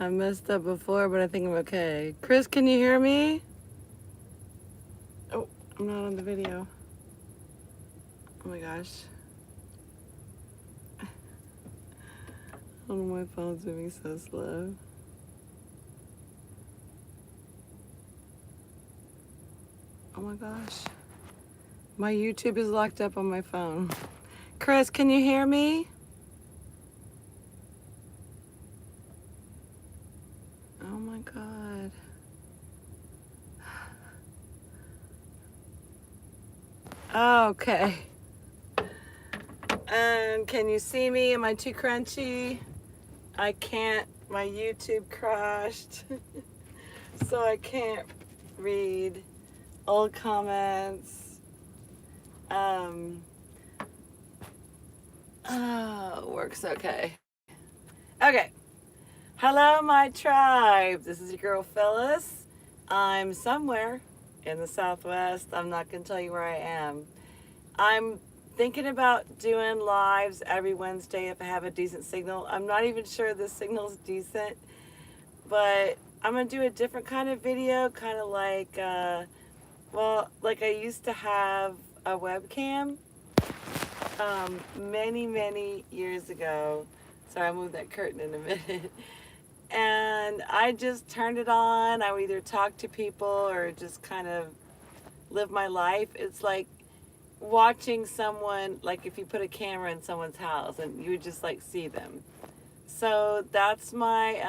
I messed up before, but I think I'm okay. Chris, can you hear me? Oh, I'm not on the video. Oh my gosh. Oh, my phone's moving so slow. Oh my gosh. My YouTube is locked up on my phone. Chris, can you hear me? Oh my god. Okay. And can you see me? Am I too crunchy? I can't. My YouTube crashed. So I can't read old comments. Works okay. Okay. Hello, my tribe. This is your girl Phyllis. I'm somewhere in the Southwest. I'm not going to tell you where I am. I'm thinking about doing lives every Wednesday if I have a decent signal. I'm not even sure the signal's decent, but I'm going to do a different kind of video, kind of like, like I used to have a webcam many years ago. Sorry, I'll move that curtain in a minute. And I just turned it on. I would either talk to people or just kind of live my life. It's like watching someone, like if you put a camera in someone's house and you would just like see them. So that's my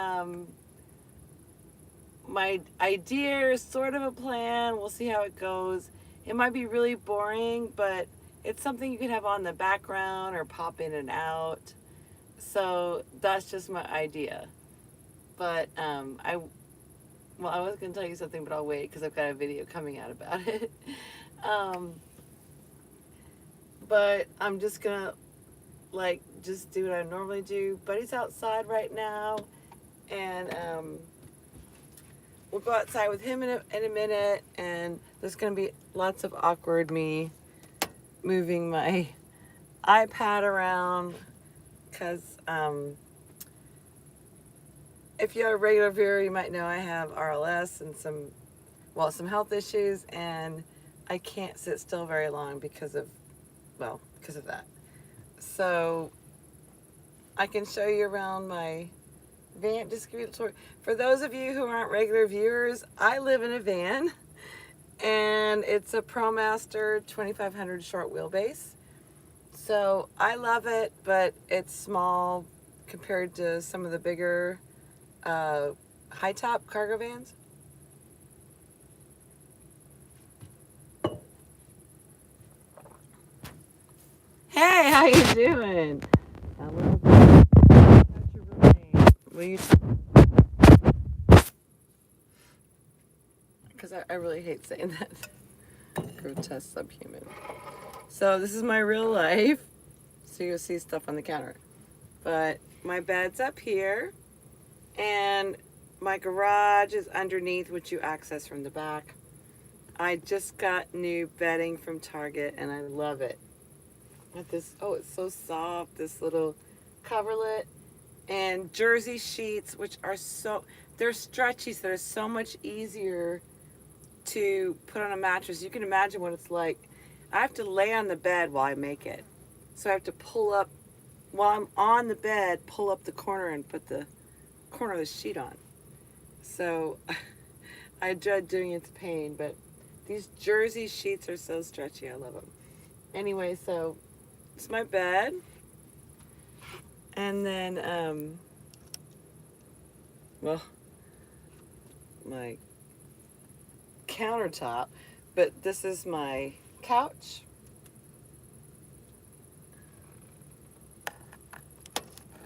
idea, sort of a plan. We'll see how it goes. It might be really boring, but it's something you can have on the background or pop in and out. So that's just my idea. But I was gonna tell you something, but I'll wait because I've got a video coming out about it. um, but I'm just gonna like just do what I normally do. Buddy's outside right now, and we'll go outside with him in a minute. And there's gonna be lots of awkward me moving my iPad around because if you're a regular viewer, you might know I have RLS and some health issues, and I can't sit still very long because of that. So I can show you around my van. Just give you a tour. For those of you who aren't regular viewers, I live in a van, and it's a ProMaster 2500 short wheelbase. So I love it, but it's small compared to some of the bigger high top cargo vans. Hey, how you doing? Hello. What's your real name? Will you? Because I really hate saying that. Grotesque subhuman. So this is my real life. So you'll see stuff on the counter. But my bed's up here, and my garage is underneath, which you access from the back. I just got new bedding from Target, and I love it. With this, oh, it's so soft. This little coverlet and jersey sheets, which are they're stretchy, so they're so much easier to put on a mattress. You can imagine what it's like. I have to lay on the bed while I make it. So I have to pull up, while I'm on the bed, pull up the corner and put the corner of the sheet on. So I dread doing it to pain, but these jersey sheets are so stretchy. I love them. Anyway, so it's my bed. And then, my countertop, but this is my couch.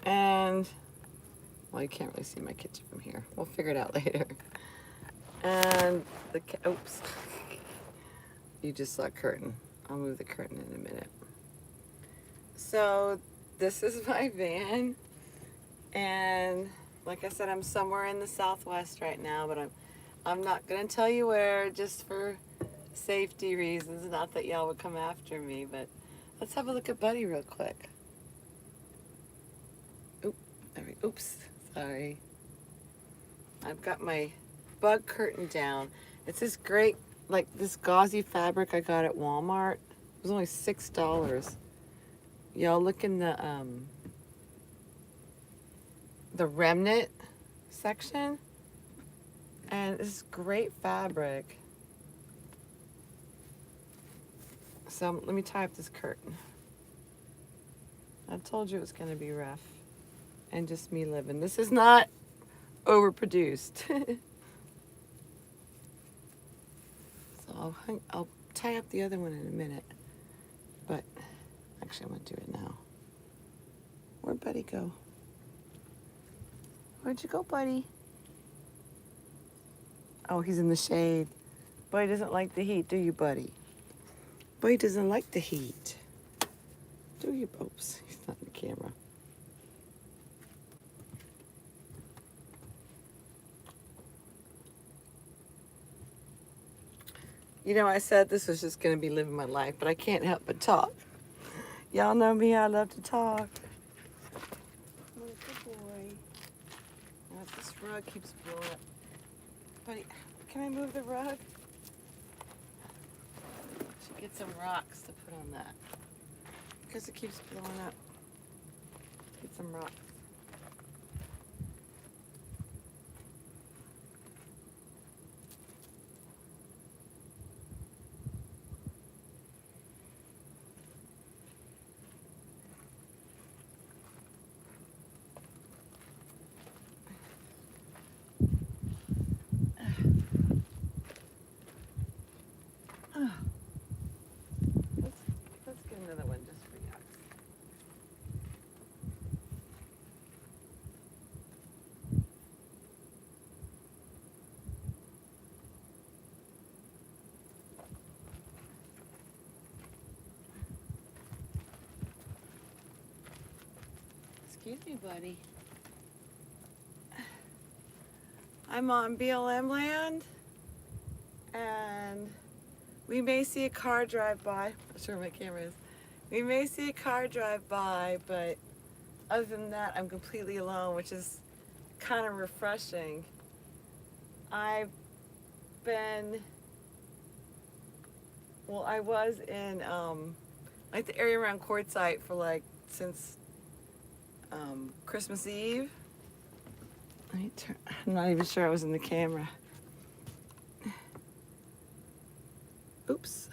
And, well, you can't really see my kitchen from here. We'll figure it out later. And oops. You just saw a curtain. I'll move the curtain in a minute. So, this is my van. And, like I said, I'm somewhere in the Southwest right now, but I'm not going to tell you where, just for safety reasons. Not that y'all would come after me, but let's have a look at Buddy real quick. Oops, sorry. I've got my bug curtain down. It's this great, like this gauzy fabric I got at Walmart. It was only $6. Y'all look in the remnant section, and this great fabric. So let me tie up this curtain. I told you it was going to be rough, and just me living. This is not overproduced. So I'll tie up the other one in a minute, but actually I'm going to do it now. Where'd Buddy go? Where'd you go, Buddy? Oh, he's in the shade. Buddy doesn't like the heat, do you, Buddy? Buddy doesn't like the heat. Do you? Oops, he's not in the camera. You know, I said this was just going to be living my life, but I can't help but talk. Y'all know me, I love to talk. Oh, good boy. Now, this rug keeps blowing up. Buddy, can I move the rug? Should get some rocks to put on that, because it keeps blowing up. Get some rocks. Let's get another one just for you. Excuse me, buddy. I'm on BLM land, and we may see a car drive by. I'm not sure where my camera is. We may see a car drive by, but other than that, I'm completely alone, which is kind of refreshing. I was in like the area around Quartzsite for like since Christmas Eve. I'm not even sure I was in the camera. Oops.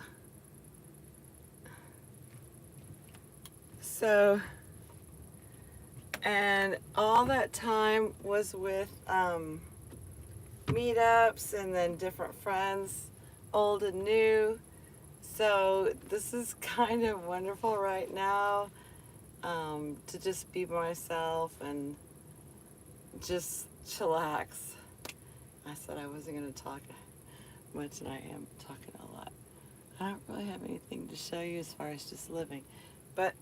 So, and all that time was with meetups and then different friends, old and new. So this is kind of wonderful right now, to just be myself and just chillax. I said I wasn't going to talk much, and I am talking a lot. I don't really have anything to show you as far as just living, but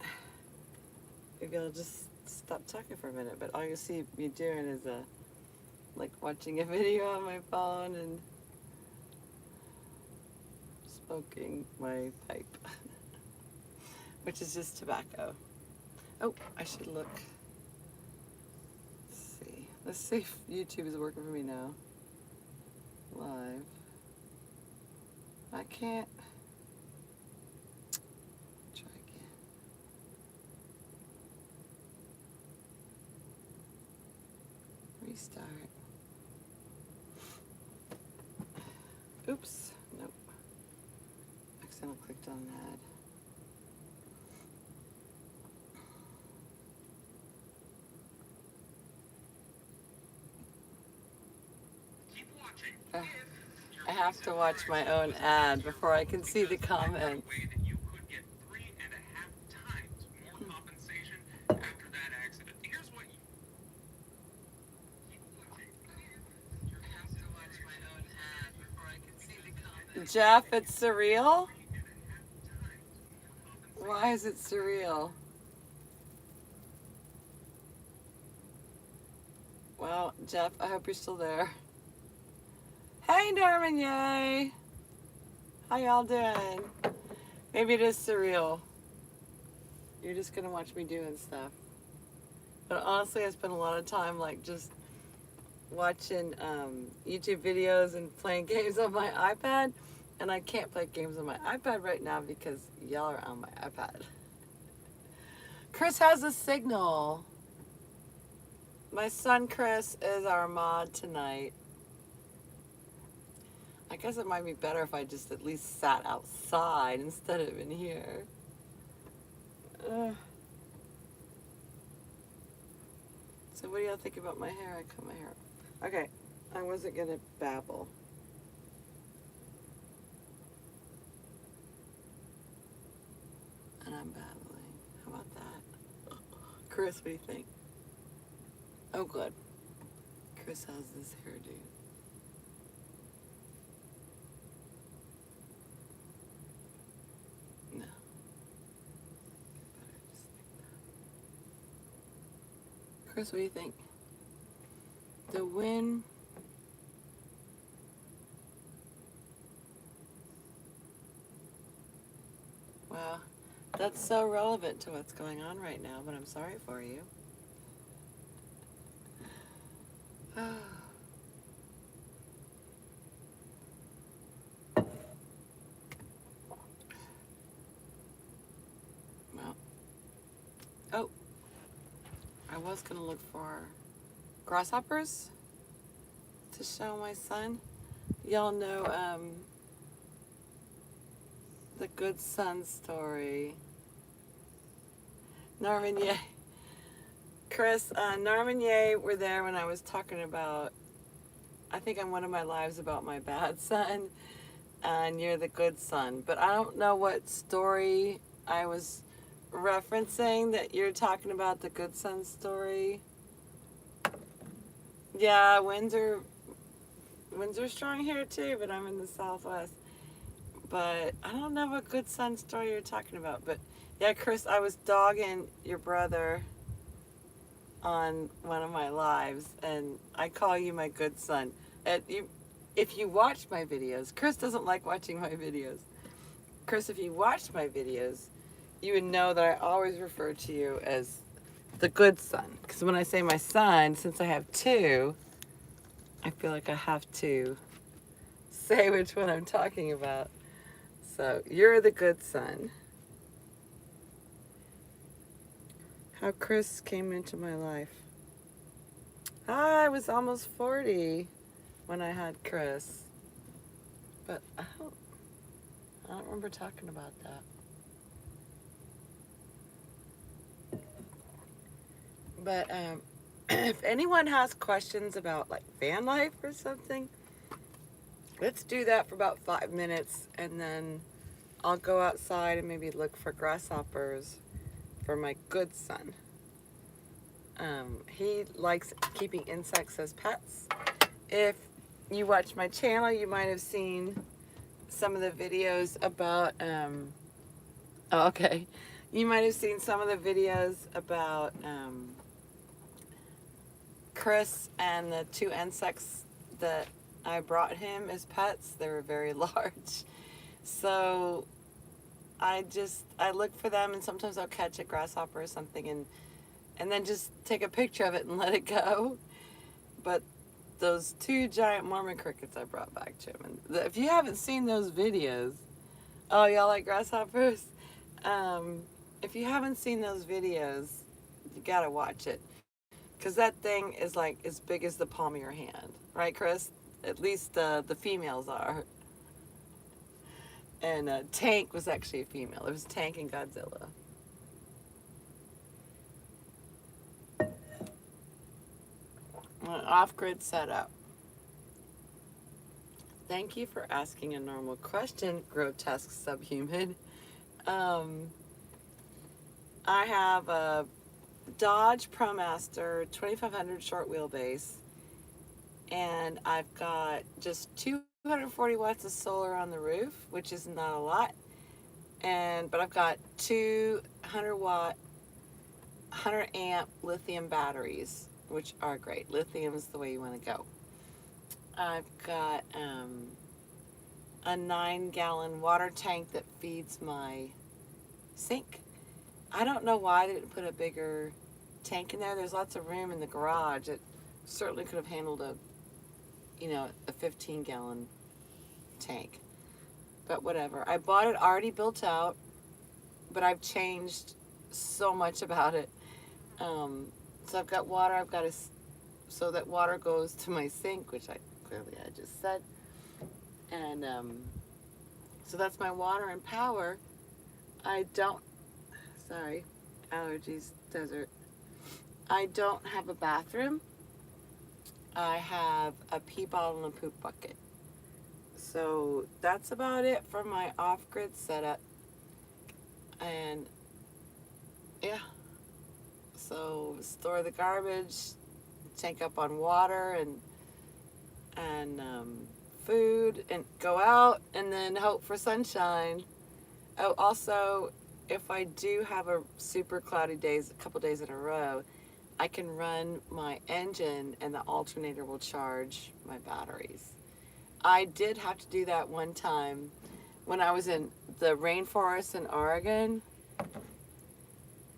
maybe I'll just stop talking for a minute. But all you'll see me doing is like watching a video on my phone and smoking my pipe, which is just tobacco. Oh, I should look. Let's see if YouTube is working for me now. Live. I can't. Try again. Restart. Oops. Nope. Accidentally clicked on an ad. I have to watch my own ad before I can see the comments. Jeff, it's surreal? Why is it surreal? Well, Jeff, I hope you're still there. Hey, Norman, yay! How y'all doing? Maybe it is surreal. You're just gonna watch me doing stuff. But honestly, I spend a lot of time like just watching YouTube videos and playing games on my iPad, and I can't play games on my iPad right now because y'all are on my iPad. Chris has a signal. My son Chris is our mod tonight. I guess it might be better if I just at least sat outside instead of in here. So what do y'all think about my hair? I cut my hair. Okay, I wasn't gonna babble. And I'm babbling. How about that? Chris, what do you think? Oh, good. Chris has this hairdo. No. Chris, what do you think? The wind. Well, that's so relevant to what's going on right now, but I'm sorry for you. Well, oh, I was gonna look for grasshoppers to show my son. Y'all know the Good Son story. Norman Ye. Chris, Norman Ye were there when I was talking about, I think on one of my lives about my bad son, and you're the good son. But I don't know what story I was referencing that you're talking about, the good son story. Yeah, Windsor's strong here too, but I'm in the Southwest. But I don't know what good son story you're talking about. But yeah, Chris, I was dogging your brother on one of my lives, and I call you my good son. And if you watch my videos, Chris doesn't like watching my videos. Chris, if you watched my videos, you would know that I always refer to you as the good son. Because when I say my son, since I have two, I feel like I have to say which one I'm talking about. So you're the good son. How Chris came into my life. I was almost 40 when I had Chris. But I don't remember talking about that. But if anyone has questions about like van life or something, let's do that for about 5 minutes, and then I'll go outside and maybe look for grasshoppers for my good son. He likes keeping insects as pets. If you watch my channel, you might have seen some of the videos about, oh, okay. You might have seen some of the videos about Chris and the two insects that I brought him as pets. They were very large. So I look for them, and sometimes I'll catch a grasshopper or something and then just take a picture of it and let it go. But those two giant Mormon crickets I brought back to him. And if you haven't seen those videos, oh, y'all like grasshoppers? If you haven't seen those videos, you gotta watch it. Because that thing is like as big as the palm of your hand. Right, Chris? At least the females are. And Tank was actually a female. It was Tank and Godzilla. Off-grid setup. Thank you for asking a normal question, grotesque subhuman. I have a Dodge ProMaster 2500 short wheelbase, and I've got just 240 watts of solar on the roof, which is not a lot. But I've got 200 watt, 100 amp lithium batteries, which are great. Lithium is the way you want to go. I've got a 9-gallon water tank that feeds my sink. I don't know why they didn't put a bigger tank in there. There's lots of room in the garage. It certainly could have handled a 15-gallon tank. But whatever. I bought it already built out, but I've changed so much about it. So I've got water. So that water goes to my sink, which I just said. And so that's my water and power. I don't, sorry, allergies, desert. I don't have a bathroom. I have a pee bottle and a poop bucket. So that's about it for my off-grid setup. And yeah, so store the garbage, tank up on water and food, and go out and then hope for sunshine. Oh, also, if I do have a super cloudy days, a couple days in a row, I can run my engine and the alternator will charge my batteries. I did have to do that one time when I was in the rainforest in Oregon,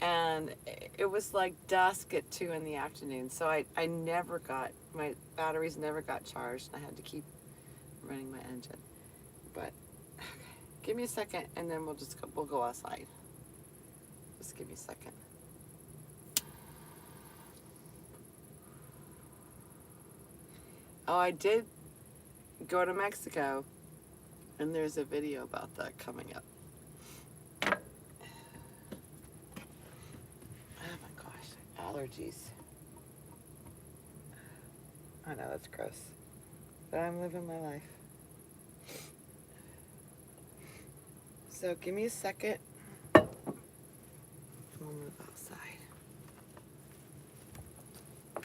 and it was like dusk at 2 in the afternoon, so I never got, my batteries never got charged, and I had to keep running my engine. But okay, give me a second and then we'll go outside. Just give me a second. Oh, I did go to Mexico, and there's a video about that coming up. Oh my gosh, allergies. I know, that's gross, but I'm living my life. So give me a second. We'll move outside. I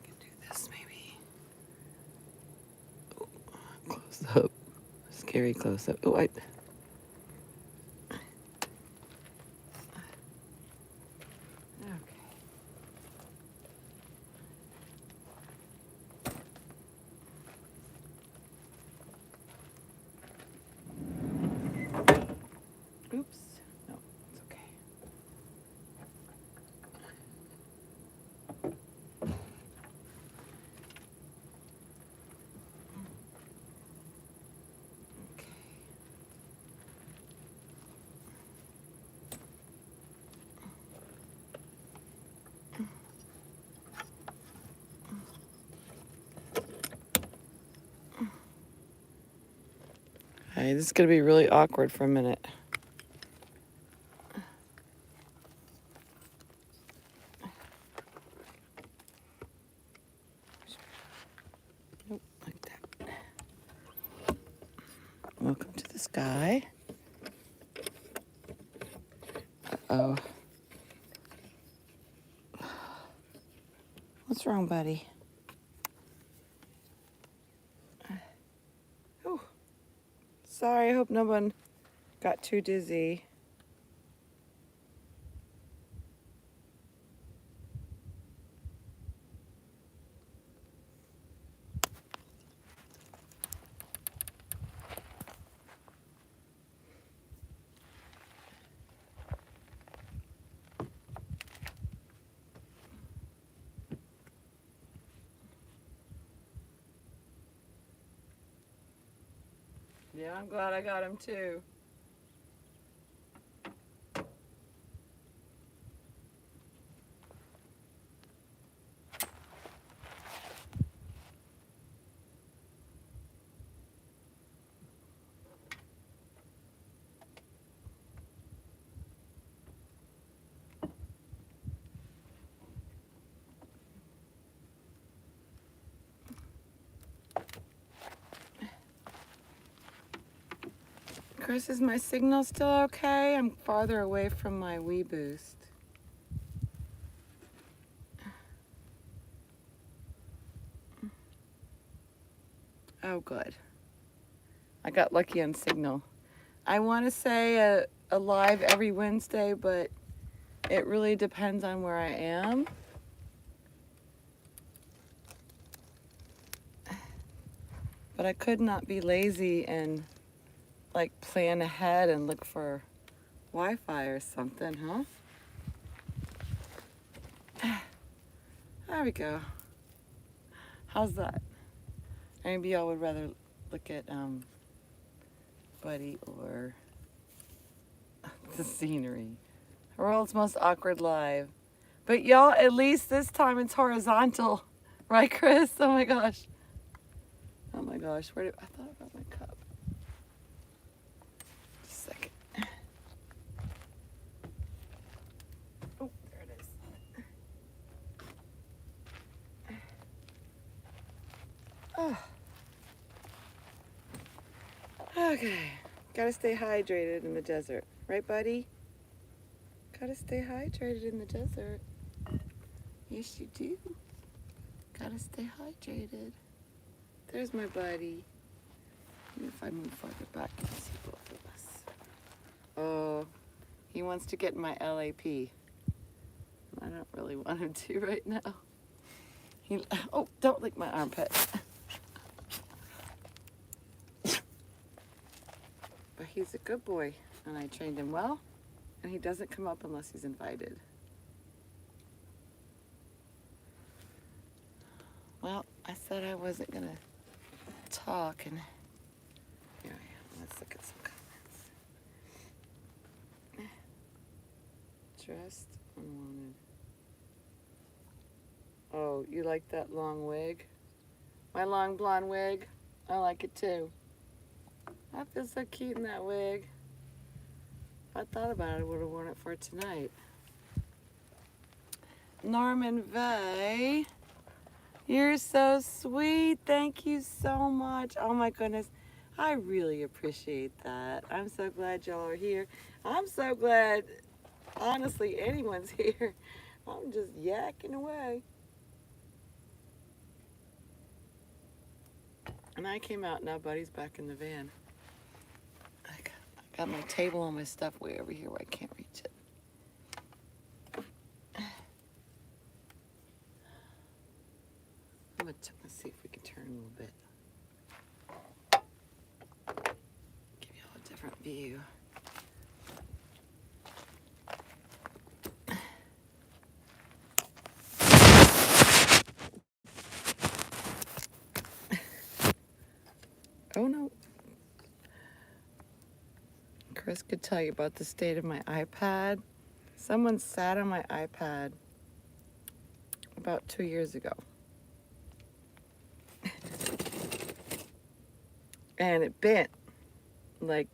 can do this maybe. Oh, close up. Scary close up. Oh, oops. No, it's okay. Hey, this is going to be really awkward for a minute. Nope, like that. Welcome to the sky. Uh-oh. What's wrong, buddy? Oh, sorry, I hope no one got too dizzy. Yeah, I'm glad I got him too. Chris, is my signal still okay? I'm farther away from my Wii Boost. Oh, good. I got lucky on signal. I want to say a live every Wednesday, but it really depends on where I am. But I could not be lazy and like plan ahead and look for Wi-Fi or something, huh? All There we go. How's that? Maybe y'all would rather look at Buddy or the scenery. World's most awkward live. But y'all, at least this time it's horizontal. Right, Chris? Oh my gosh. Oh my gosh. Where did I thought about my cup. Just a second. Oh, there it is. Oh. Okay. Gotta stay hydrated in the desert. Right, buddy? Gotta stay hydrated in the desert. Yes, you do. Gotta stay hydrated. There's my buddy. And if I move farther back, you can see both of us. Oh, he wants to get my LAP. I don't really want him to right now. Oh, don't lick my armpit. But he's a good boy, and I trained him well, and he doesn't come up unless he's invited. Well, I said I wasn't gonna talk, and here I am. Let's look at some comments. Dressed unwanted. Oh, you like that long wig? My long blonde wig? I like it too. I feel so cute in that wig. If I thought about it, I would have worn it for tonight. Norman Vey, you're so sweet. Thank you so much. Oh my goodness. I really appreciate that. I'm so glad y'all are here. I'm so glad, honestly, anyone's here. I'm just yakking away. And I came out, now Buddy's back in the van. I got my table and my stuff way over here where I can't reach it. Let's see if we can turn a little bit. Give you all a different view. Oh no. Chris could tell you about the state of my iPad. Someone sat on my iPad about 2 years ago. And it bent like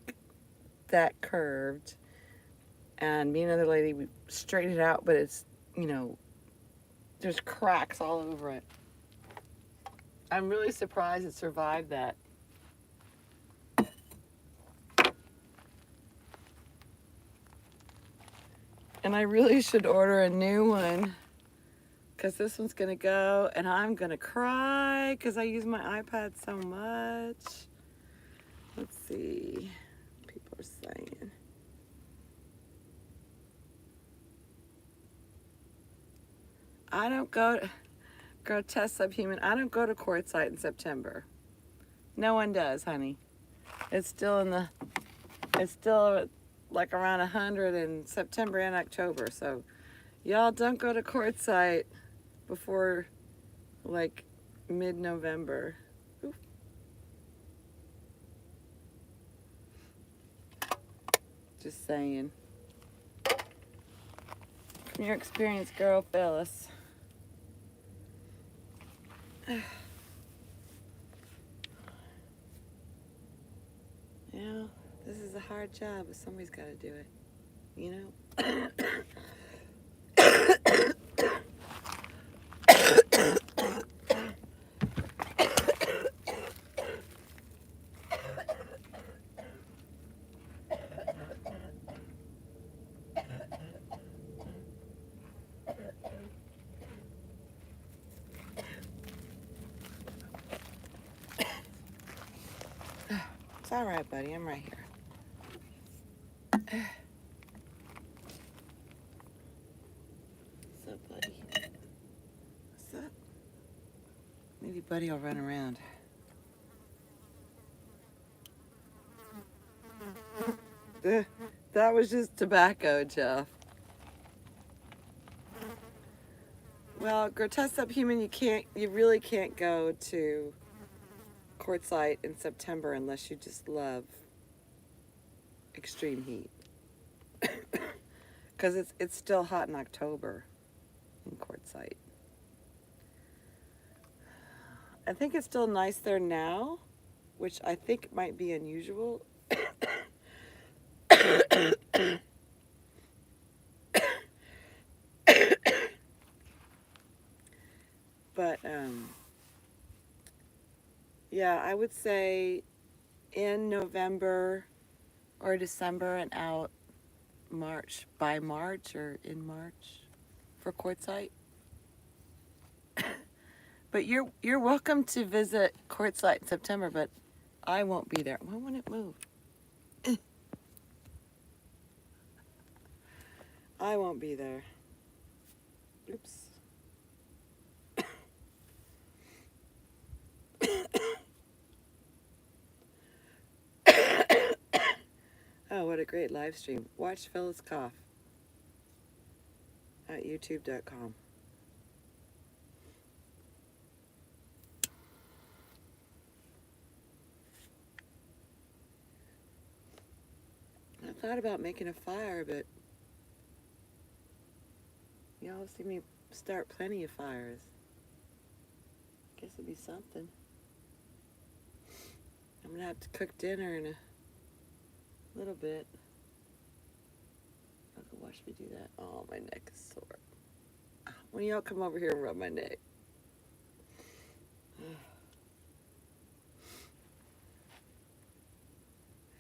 that curved. And me and another lady, we straightened it out, but it's, you know, there's cracks all over it. I'm really surprised it survived that. And I really should order a new one because this one's gonna go and I'm gonna cry because I use my iPad so much. Let's see, people are saying. I don't go to Grotesque Subhuman. I don't go to Quartzsite in September. No one does, honey. It's still like around 100 in September and October. So y'all don't go to Quartzsite before like mid-November. Just saying. From your experience, girl, Phyllis. Yeah, this is a hard job, but somebody's got to do it, you know? It's all right, buddy. I'm right here. What's up, buddy? What's up? Maybe Buddy will run around. That was just tobacco, Jeff. Well, Grotesque Subhuman, you really can't go to Quartzsite in September unless you just love extreme heat. Because it's still hot in October in Quartzsite. I think it's still nice there now, which I think might be unusual. But yeah, I would say in November or December and out by March or in March for Quartzsite. But you're welcome to visit Quartzsite in September, but I won't be there. Why won't it move? I won't be there. Oops. Oh, what a great live stream. Watch Phyllis cough at youtube.com. I thought about making a fire, but y'all see me start plenty of fires. Guess it'd be something. I'm gonna have to cook dinner in a little bit. Uncle, watch me do that. Oh, my neck is sore. When y'all come over here and rub my neck.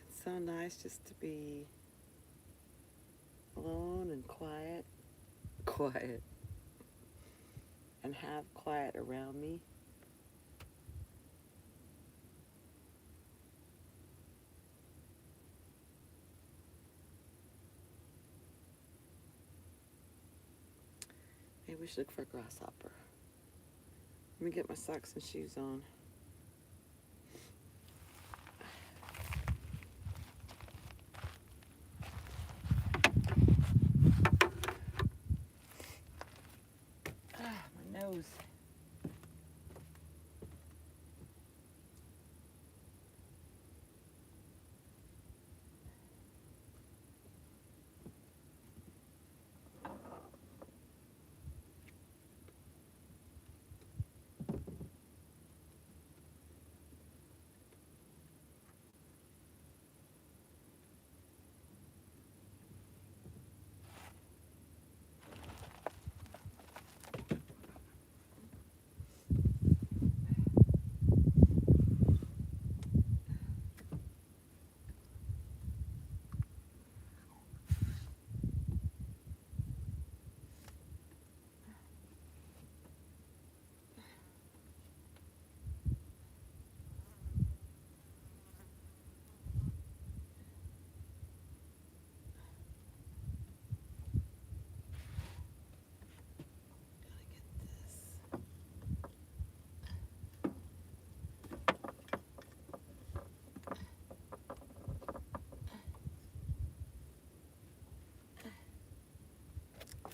It's so nice just to be alone and quiet. Quiet. And have quiet around me. Maybe we should look for a grasshopper. Let me get my socks and shoes on. My nose.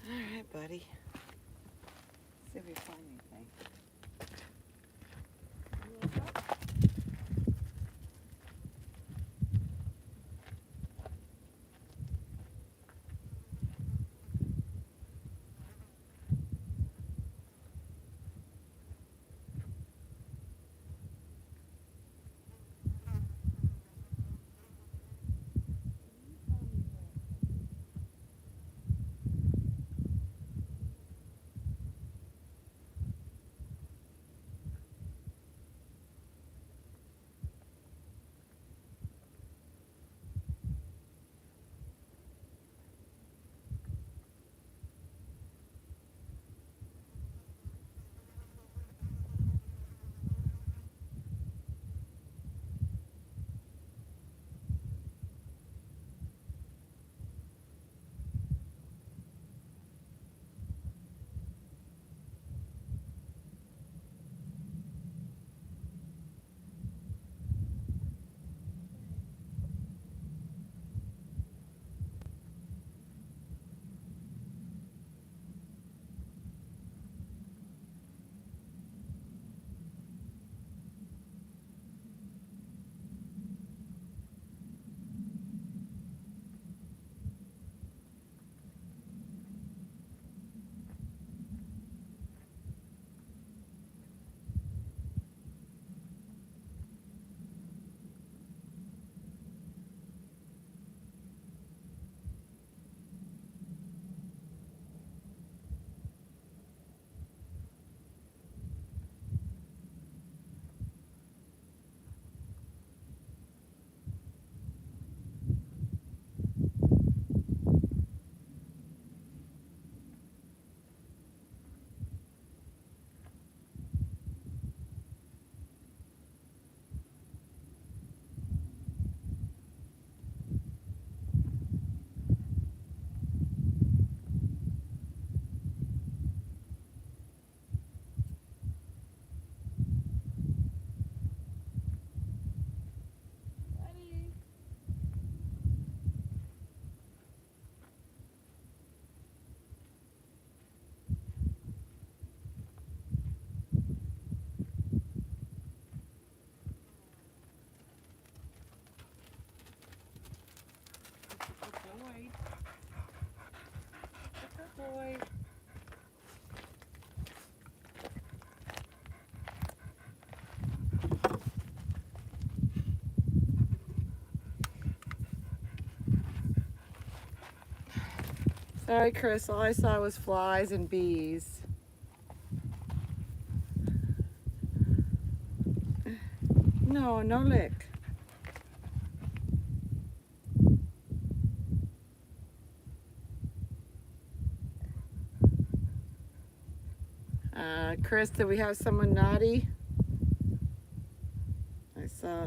All right, buddy. See if we find anything. Alright, Chris, all I saw was flies and bees. No, no lick. Chris, did we have someone naughty? I saw,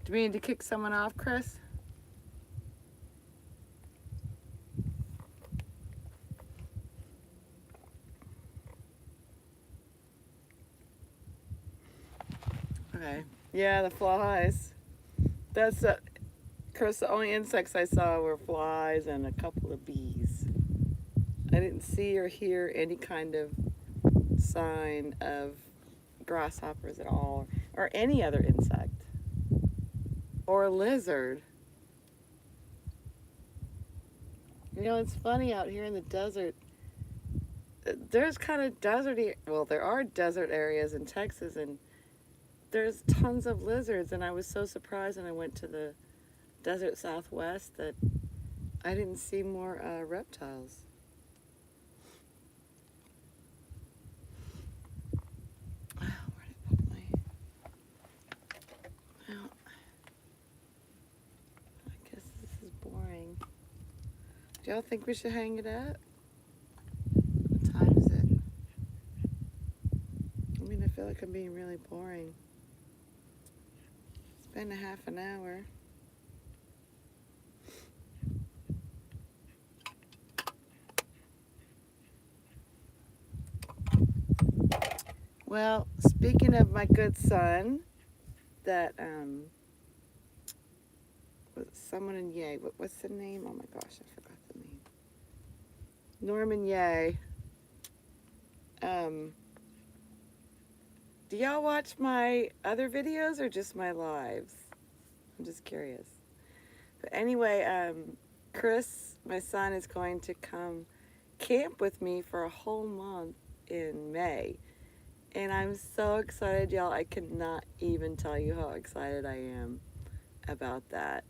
do we need to kick someone off, Chris? Okay. Yeah, the flies. That's, Chris, the only insects I saw were flies and a couple of bees. I didn't see or hear any kind of sign of grasshoppers at all, or any other insect, or a lizard. You know, it's funny out here in the desert. There's kind of deserty, well, there are desert areas in Texas, and there's tons of lizards, and I was so surprised when I went to the desert Southwest that I didn't see more reptiles. Where did I put my... Well, I guess this is boring. Do y'all think we should hang it up? What time is it? I mean, I feel like I'm being really boring. It's been a half an hour. Well, speaking of my good son, that was someone in Yay. What's the name? Oh my gosh, I forgot the name. Norman Yay. Do y'all watch my other videos or just my lives? I'm just curious. But anyway, Chris, my son, is going to come camp with me for a whole month in May. And I'm so excited, y'all. I cannot even tell you how excited I am about that.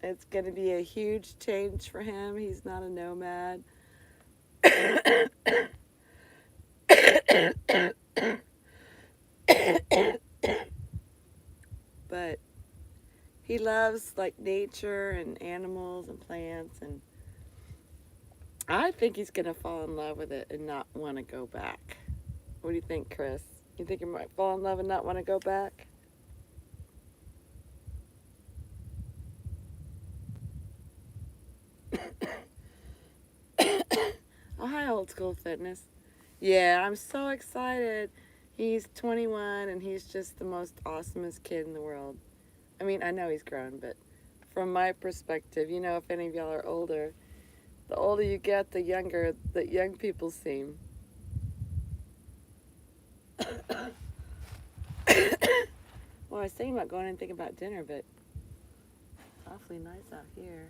It's going to be a huge change for him. He's not a nomad. But he loves like nature and animals and plants, and I think he's going to fall in love with it and not want to go back. What do you think, Chris? You think he might fall in love and not want to go back? Oh, hi, Old School Fitness. Yeah, I'm so excited. He's 21 and he's just the most awesomest kid in the world. I mean, I know he's grown, but from my perspective, you know, if any of y'all are older, the older you get, the younger the young people seem. Well, I was thinking about going and thinking about dinner, but it's awfully nice out here.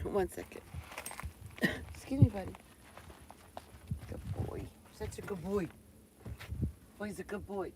One second. Excuse me, buddy. Good boy. Such a good boy. Boy's a good boy.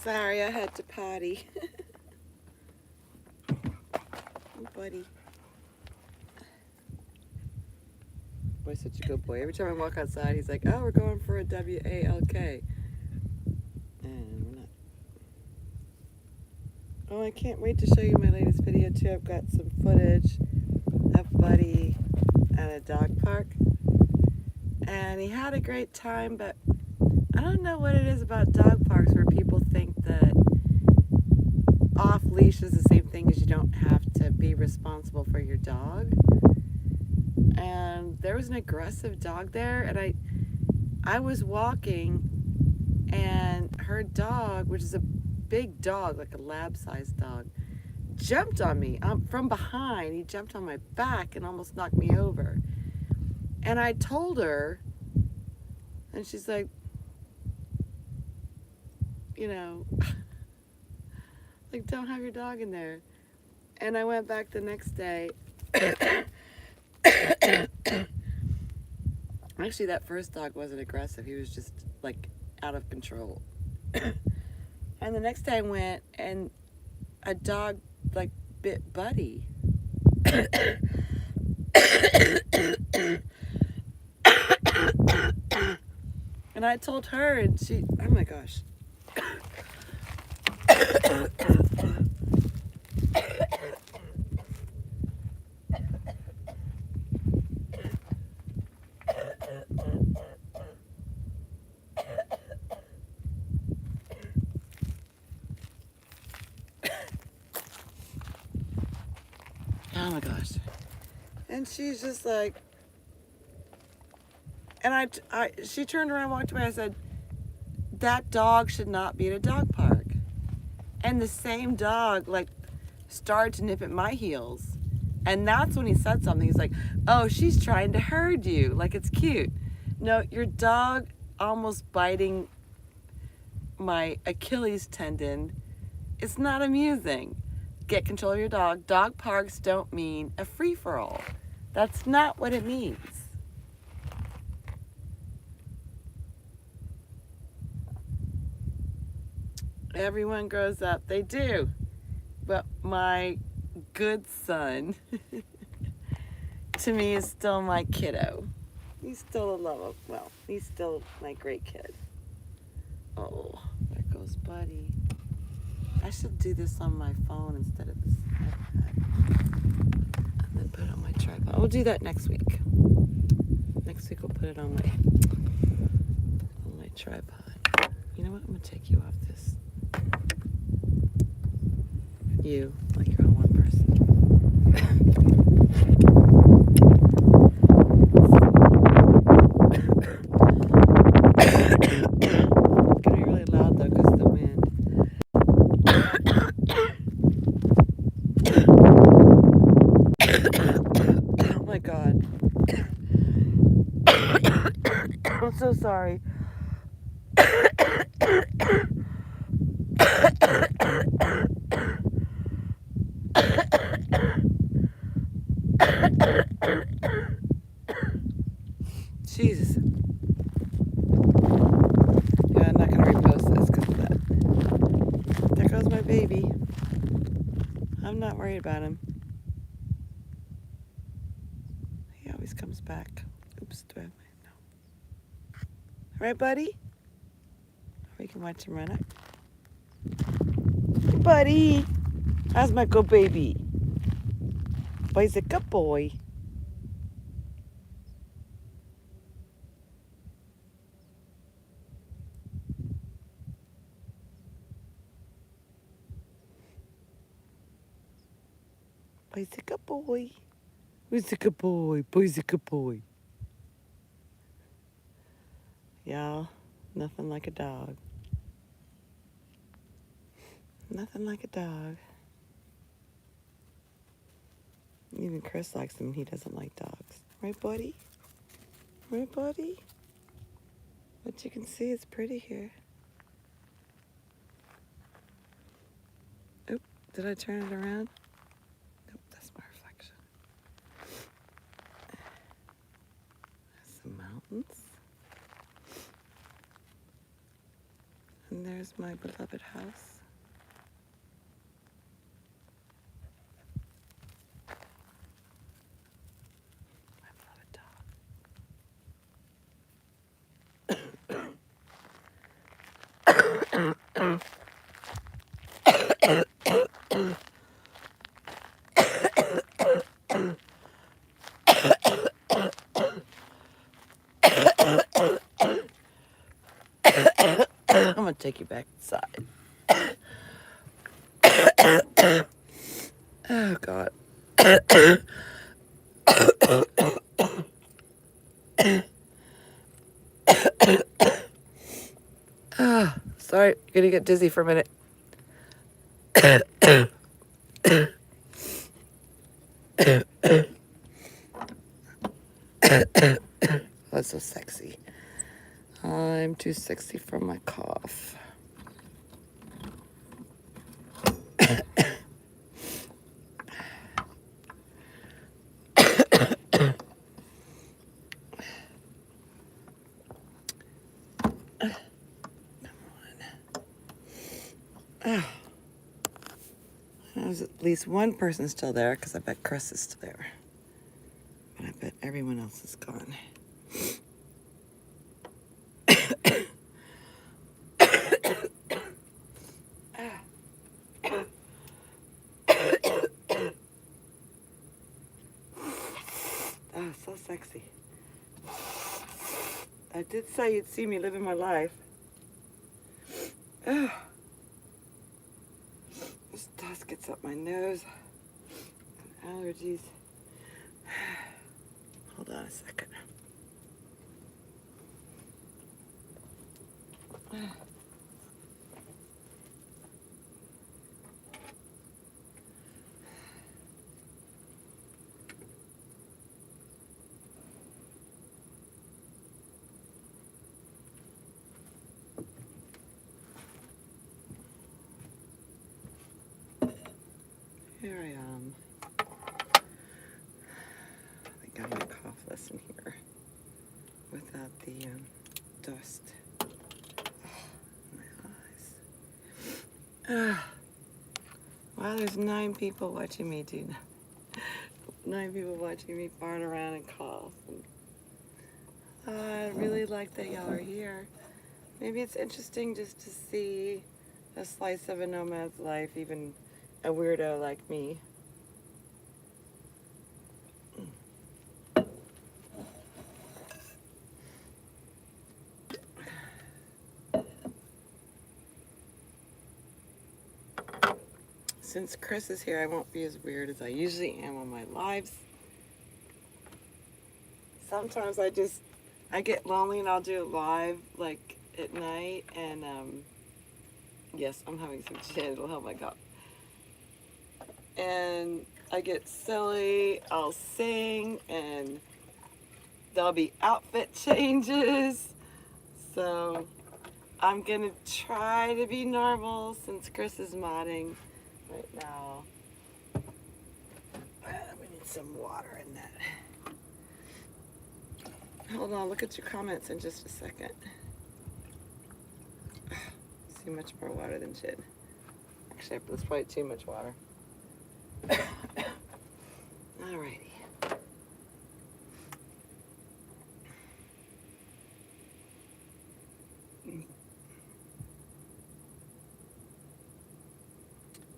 Sorry, I had to potty. buddy. Boy's such a good boy. Every time I walk outside, he's like, oh, we're going for a WALK. And we're not. Oh, I can't wait to show you my latest video, too. I've got some footage of Buddy at a dog park. And he had a great time, but I don't know what it is about dog parks where people think that off leash is the same thing as you don't have to be responsible for your dog. And there was an aggressive dog there, and I was walking, and her dog, which is a big dog, like a lab-sized dog, jumped on me from behind. He jumped on my back and almost knocked me over. And I told her, and she's like, you know, like, don't have your dog in there. And I went back the next day. Actually, that first dog wasn't aggressive. He was just, like, out of control. And the next day I went, and a dog, like, bit Buddy. And I told her, and she, oh my gosh. Oh my gosh. And she's just like, and she turned around and walked away. I said, that dog should not be at a dog park. And the same dog, like, started to nip at my heels. And that's when he said something. He's like, oh, she's trying to herd you. Like, it's cute. No, your dog almost biting my Achilles tendon. It's not amusing. Get control of your dog. Dog parks don't mean a free-for-all. That's not what it means. Everyone grows up. They do. But my good son, to me, is still my kiddo. He's still a love. Well, he's still my great kid. Oh, there goes Buddy. I should do this on my phone instead of this iPad. And then put it on my tripod. I'll do that next week. Next week I'll put it on my tripod. You know what? I'm gonna take you off this. You, like you're on one person. It's gonna be really loud though because of the wind. Oh my God. I'm so sorry. Jesus. Yeah, I'm not going to repost this because of that. There goes my baby. I'm not worried about him. He always comes back. Oops, do I have my... No. All right, buddy? Or we can watch him run up. Hey, buddy. How's my good baby? Boy's a good boy. Boy's a good boy. Who's a good boy? Boy's a good boy. Y'all, nothing like a dog. Nothing like a dog. Even Chris likes them. He doesn't like dogs. Right, buddy? Right, buddy? But you can see it's pretty here. Oop, did I turn it around? Nope, that's my reflection. There's some mountains. And there's my beloved house. I'm gonna take you back inside. Oh God. Sorry, gonna get dizzy for a minute. That's so sexy. I'm too sexy for my cough. There's at least one person still there, because I bet Chris is still there. But I bet everyone else is gone. Oh, so sexy. I did say you'd see me living my life. Oh. This dust gets up my nose. Allergies. Hold on a second. Here I am. I think I might cough less in here without the dust. My eyes. Wow, there's 9 people watching me do 9 people watching me fart around and cough. I really like that y'all are here. Maybe it's interesting just to see a slice of a nomad's life, even a weirdo like me. Since Chris is here, I won't be as weird as I usually am on my lives. Sometimes I get lonely and I'll do it live, like at night, and yes, I'm having some gin, oh my God. And I get silly, I'll sing, and there'll be outfit changes. So I'm gonna try to be normal since Chris is modding right now. We need some water in that. Hold on, look at your comments in just a second. See much more water than Jid. Actually, that's probably too much water. Alrighty.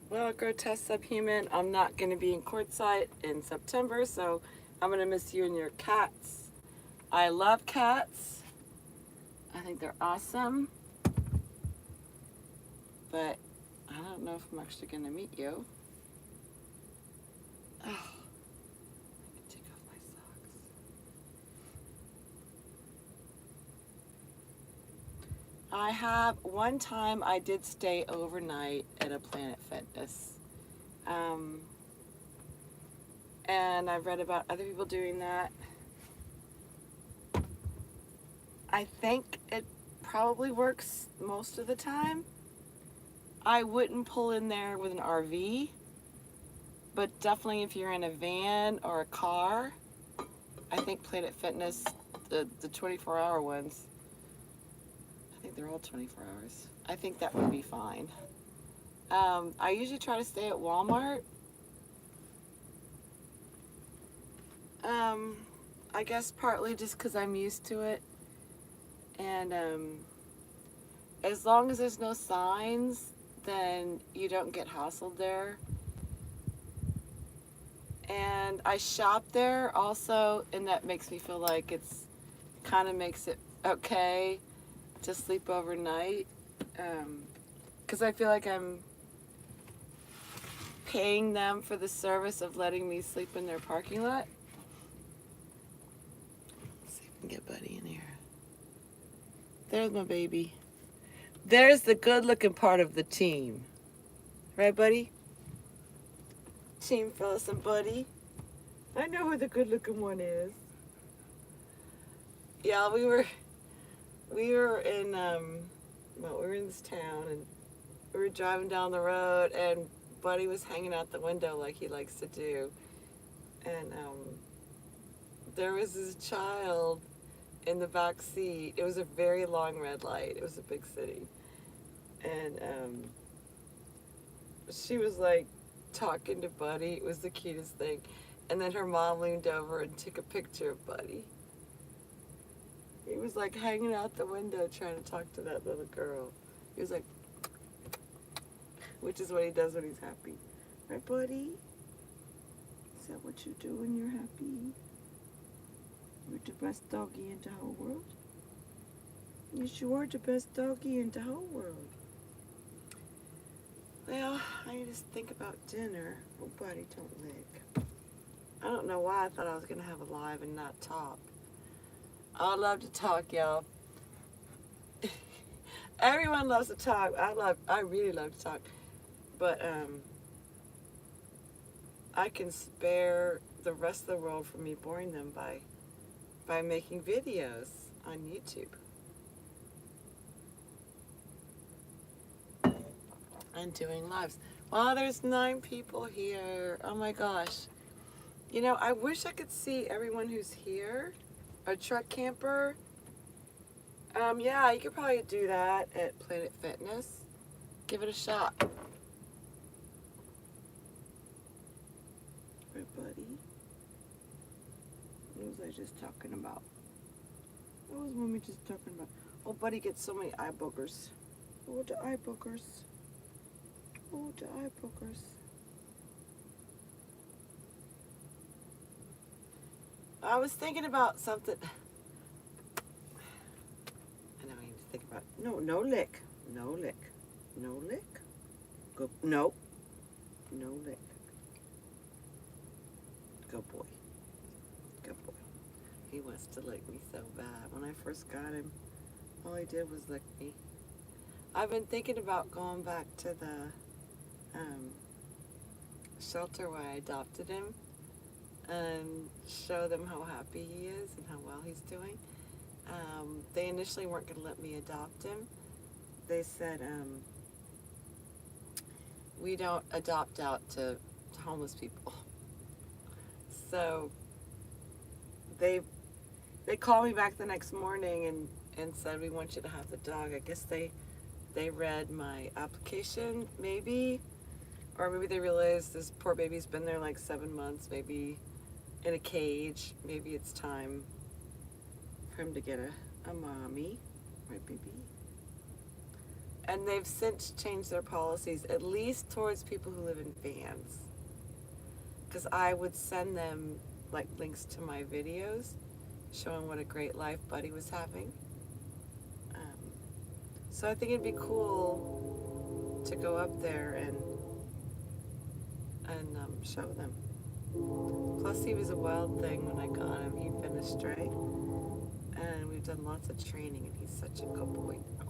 Well, Grotesque Subhuman, I'm not going to be in Quartzsite in September, so I'm going to miss you and your cats. I love cats. I think they're awesome. But I don't know if I'm actually going to meet you. Oh, I can take off my socks. I have, one time I did stay overnight at a Planet Fitness. And I've read about other people doing that. I think it probably works most of the time. I wouldn't pull in there with an RV, but definitely if you're in a van or a car, I think Planet Fitness, the 24-hour ones, I think they're all 24 hours. I think that would be fine. I usually try to stay at Walmart. I guess partly just because I'm used to it. And as long as there's no signs, then you don't get hassled there. And I shop there also, and that makes me feel like it's kind of makes it okay to sleep overnight. Because I feel like I'm paying them for the service of letting me sleep in their parking lot. Let's see if we can get Buddy in here. There's my baby. There's the good looking part of the team. Right, Buddy? Team Phyllis and Buddy. I know who the good looking one is. Yeah, we were in we were in this town, and we were driving down the road, and Buddy was hanging out the window like he likes to do. And there was this child in the back seat. It was a very long red light. It was a big city. And she was like talking to Buddy. It was the cutest thing. And then her mom leaned over and took a picture of Buddy. He was like hanging out the window trying to talk to that little girl. He was like, which is what he does when he's happy. Right, Buddy? Is that what you do when you're happy? You're the best doggy in the whole world. Yes, you are the best doggy in the whole world. Well, I need to think about dinner. Oh, Buddy, don't lick. I don't know why I thought I was going to have a live and not talk. I love to talk, y'all. Everyone loves to talk. I really love to talk. But I can spare the rest of the world from me boring them by making videos on YouTube. And doing lives. Well, there's 9 people here. Oh my gosh. You know, I wish I could see everyone who's here. A truck camper. Yeah, you could probably do that at Planet Fitness. Give it a shot. Right, Buddy? What was I just talking about? What was Mommy just talking about? Oh, Buddy gets so many eye boogers. Oh, the eye boogers. Oh, the eye boogers. I was thinking about something. I know I need to think about. No lick. No lick. No lick. Go. No. No lick. Good boy. Good boy. He wants to lick me so bad. When I first got him, all he did was lick me. I've been thinking about going back to the shelter where I adopted him and show them how happy he is and how well he's doing. They initially weren't going to let me adopt him. They said, we don't adopt out to homeless people. So they called me back the next morning and said, we want you to have the dog. I guess they read my application, maybe, or maybe they realized this poor baby's been there like 7 months, maybe in a cage. Maybe it's time for him to get a mommy, right, baby? And they've since changed their policies, at least towards people who live in vans. Because I would send them like links to my videos showing what a great life Buddy was having. So I think it'd be cool to go up there and show them. Plus, he was a wild thing when I got him. He'd been a stray, and we've done lots of training, and he's such a good boy now.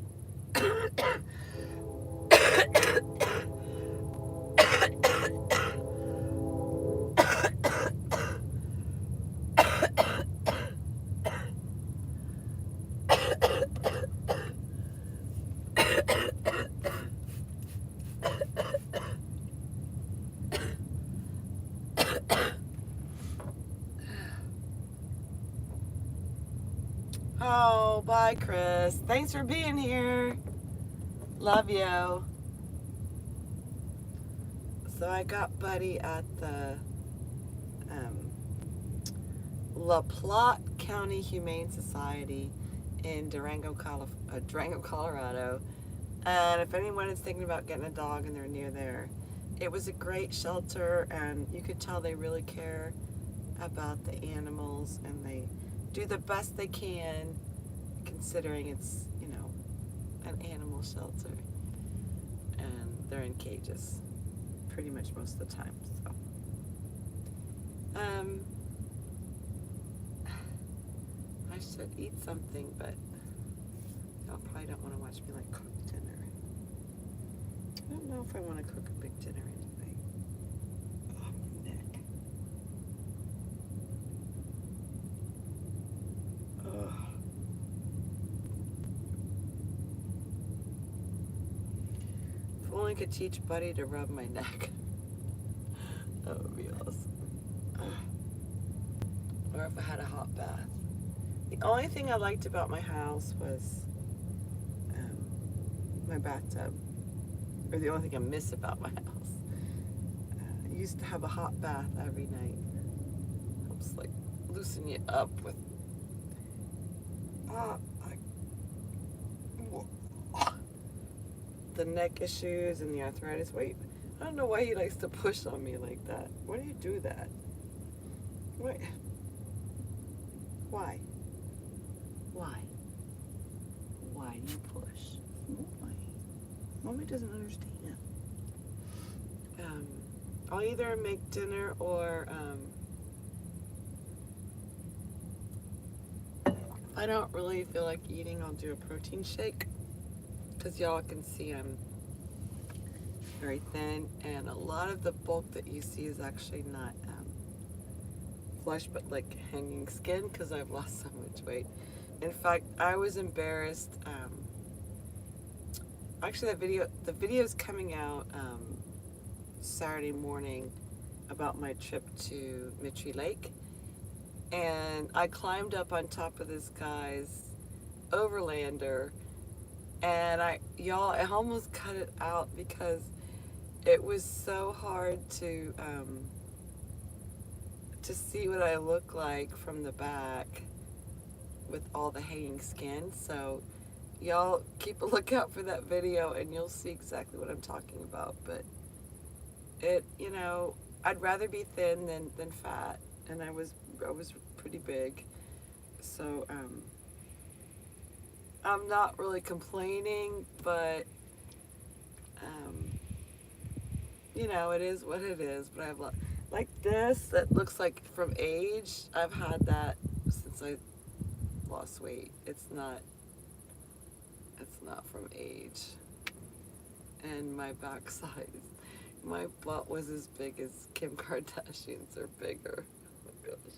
Oh, bye, Chris. Thanks for being here. Love you. So I got Buddy at the La Platte County Humane Society in Durango, Colorado. And if anyone is thinking about getting a dog and they're near there, it was a great shelter, and you could tell they really care about the animals, and do the best they can, considering it's, you know, an animal shelter and they're in cages pretty much most of the time. So, I should eat something, but y'all probably don't want to watch me like cook dinner. I don't know if I want to cook a big dinner anyway. Oh, my neck. Ugh. If only I could teach Buddy to rub my neck. That would be awesome. Or if I had a hot bath. The only thing I liked about my house was my bathtub. Or the only thing I miss about my house. I used to have a hot bath every night. Helps like loosen you up with the neck issues and the arthritis. Wait, I don't know why he likes to push on me like that. Why do you do that? Wait. Why? Why? Why do you push? Why? Mommy doesn't understand. I'll either make dinner or if I don't really feel like eating, I'll do a protein shake. Because y'all can see I'm very thin, and a lot of the bulk that you see is actually not flesh, but like hanging skin, because I've lost so much weight. In fact, I was embarrassed. Actually, the video's coming out Saturday morning about my trip to Mitri Lake, and I climbed up on top of this guy's overlander. And I almost cut it out because it was so hard to see what I look like from the back with all the hanging skin. So y'all keep a lookout for that video and you'll see exactly what I'm talking about. But it, you know, I'd rather be thin than fat, and I was pretty big. So I'm not really complaining, but you know, it is what it is. But I have like this that looks like from age. I've had that since I lost weight. It's not from age. And my backside, my butt was as big as Kim Kardashian's, or bigger. Oh my gosh.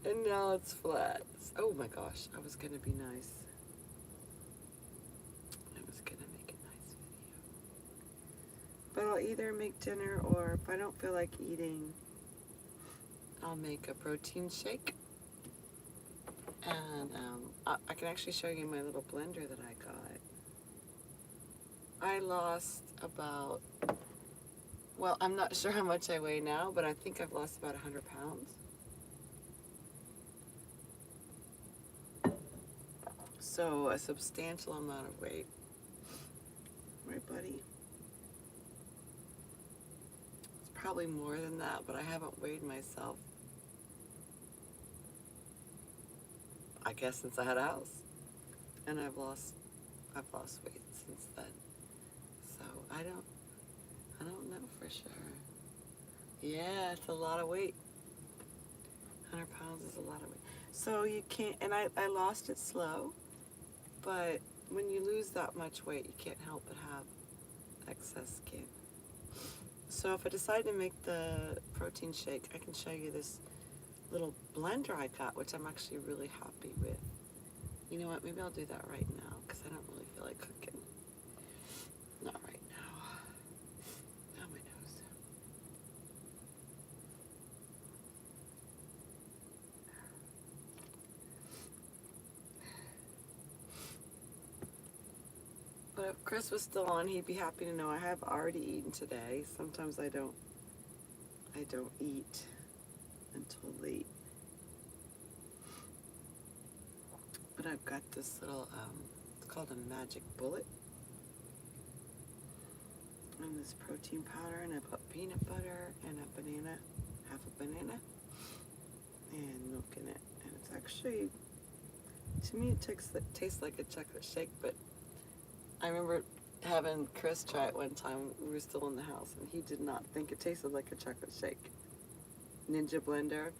And now it's flat. Oh my gosh, I was gonna be nice. But I'll either make dinner, or if I don't feel like eating, I'll make a protein shake. And I can actually show you my little blender that I got. I lost about, well, I'm not sure how much I weigh now, but I think I've lost about 100 pounds. So a substantial amount of weight. Right, buddy? Probably more than that, but I haven't weighed myself, I guess, since I had a house, and I've lost weight since then. So I don't know for sure. Yeah, it's a lot of weight. 100 pounds is a lot of weight. So you can't, and I lost it slow, but when you lose that much weight, you can't help but have excess skin. So if I decide to make the protein shake, I can show you this little blender I got, which I'm actually really happy with. You know what, maybe I'll do that right now, because I don't really feel like cooking. Not right now. Oh, my nose. But if Chris was still on, he'd be happy to know I have already eaten today. Sometimes I don't eat until late. But I've got this little, it's called a Magic Bullet. And this protein powder, and I put peanut butter and a banana, half a banana, and milk in it. And it's It's actually, to me, it tastes like a chocolate shake, but I remember having Chris try it one time. We were still in the house, and he did not think it tasted like a chocolate shake. Ninja Blender.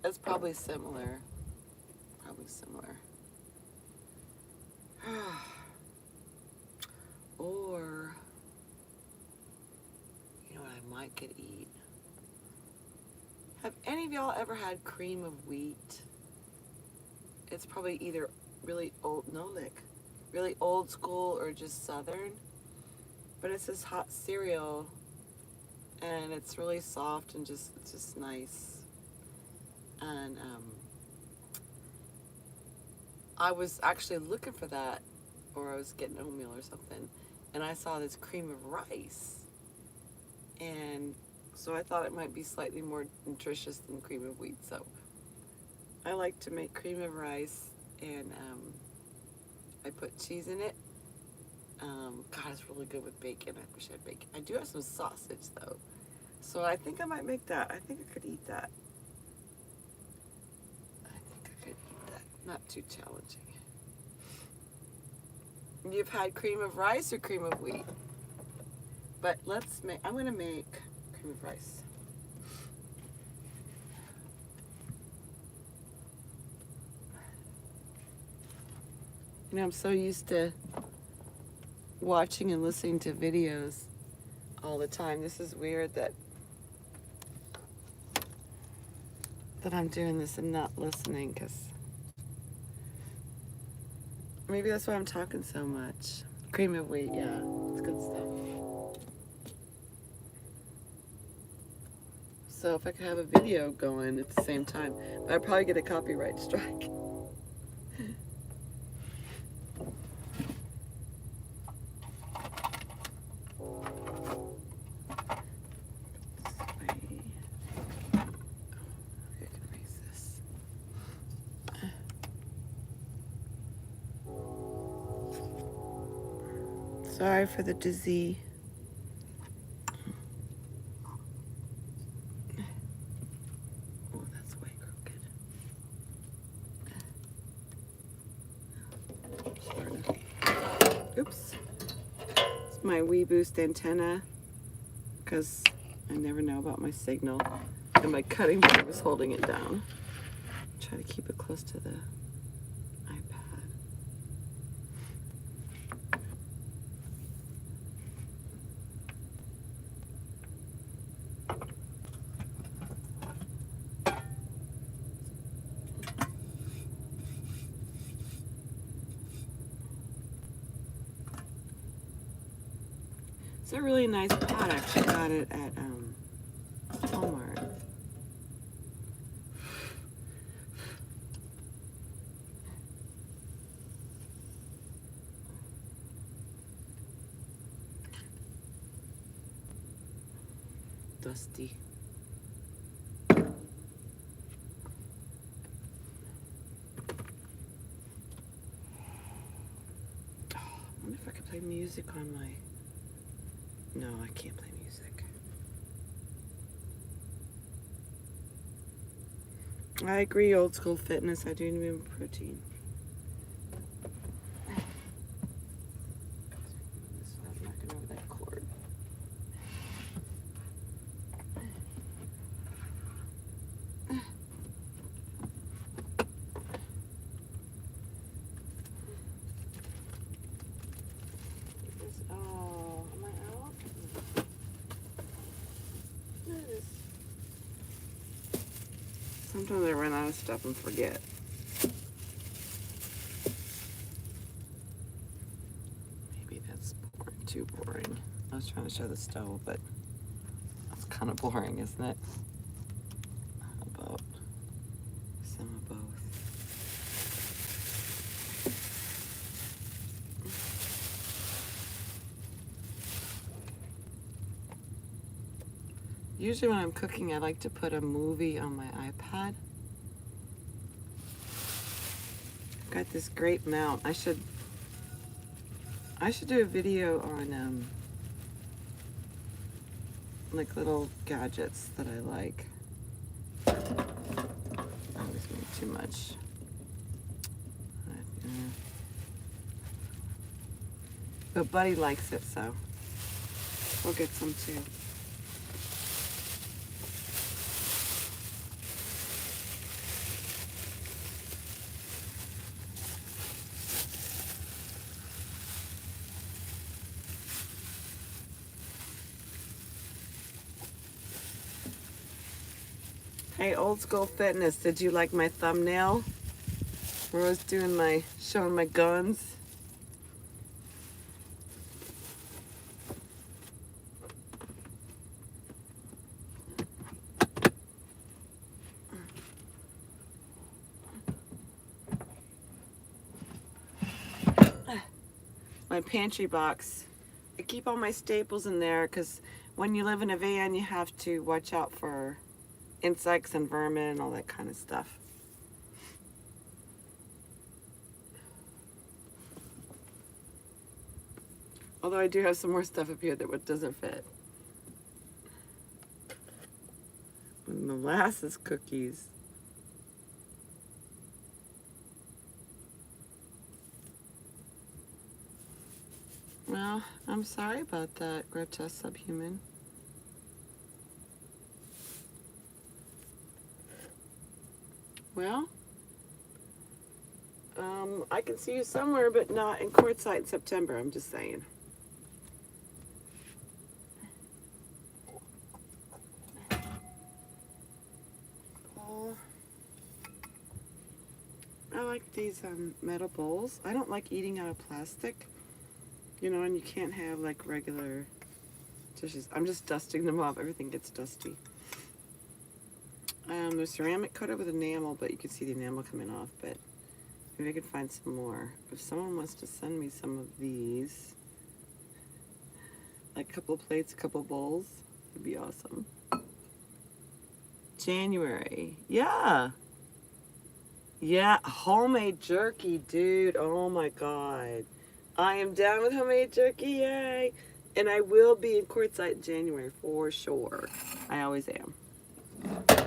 It's probably similar. Probably similar. Or, you know what I might could eat? Have any of y'all ever had cream of wheat? It's probably either really old, really old school or just Southern. But it's this hot cereal, and it's really soft and it's just nice. And I was actually looking for that, or I was getting oatmeal or something, and I saw this cream of rice, and so I thought it might be slightly more nutritious than cream of wheat. So I like to make cream of rice, and I put cheese in it. God, it's really good with bacon. I wish I had bacon. I do have some sausage though, so I think I might make that. I think I could eat that. Not too challenging. You've had cream of rice or cream of wheat? But I'm gonna make cream of rice. You know, I'm so used to watching and listening to videos all the time. This is weird that I'm doing this and not listening, because maybe that's why I'm talking so much. Cream of wheat, yeah, it's good stuff. So if I could have a video going at the same time, but I'd probably get a copyright strike. Sorry for the dizzy. Oh, that's way crooked. Oops. It's my WeBoost antenna, because I never know about my signal. And my cutting board was holding it down. Try to keep it close to the iPad. It's a really nice pot. I actually got it at Walmart. Dusty. I wonder if I could play music on my... No, I can't play music. I agree, old school fitness. I do need protein. I'm not going over that cord. Oh, am I out? Sometimes I run out of stuff and forget. Maybe that's boring, too boring. I was trying to show the stove, but that's kind of boring, isn't it? How about some of both? Usually when I'm cooking, I like to put a movie on my iPad. I've got this great mount. I should do a video on like little gadgets that I like. I always make too much. But Buddy likes it, so we'll get some too. Hey, Old School Fitness, did you like my thumbnail? Where I was doing showing my guns? My pantry box. I keep all my staples in there because when you live in a van, you have to watch out for insects and vermin and all that kind of stuff. Although I do have some more stuff up here that doesn't fit. Molasses cookies. Well, I'm sorry about that, grotesque subhuman. Well, I can see you somewhere, but not in Quartzsite in September, I'm just saying. I like these metal bowls. I don't like eating out of plastic, you know, and you can't have like regular dishes. I'm just dusting them off. Everything gets dusty. They're ceramic coated with enamel, but you can see the enamel coming off, but maybe I could find some more. If someone wants to send me some of these, like a couple of plates, a couple of bowls, it'd be awesome. January. Yeah. Yeah, homemade jerky, dude. Oh my God. I am down with homemade jerky, yay. And I will be in Quartzsite in January for sure. I always am. Okay.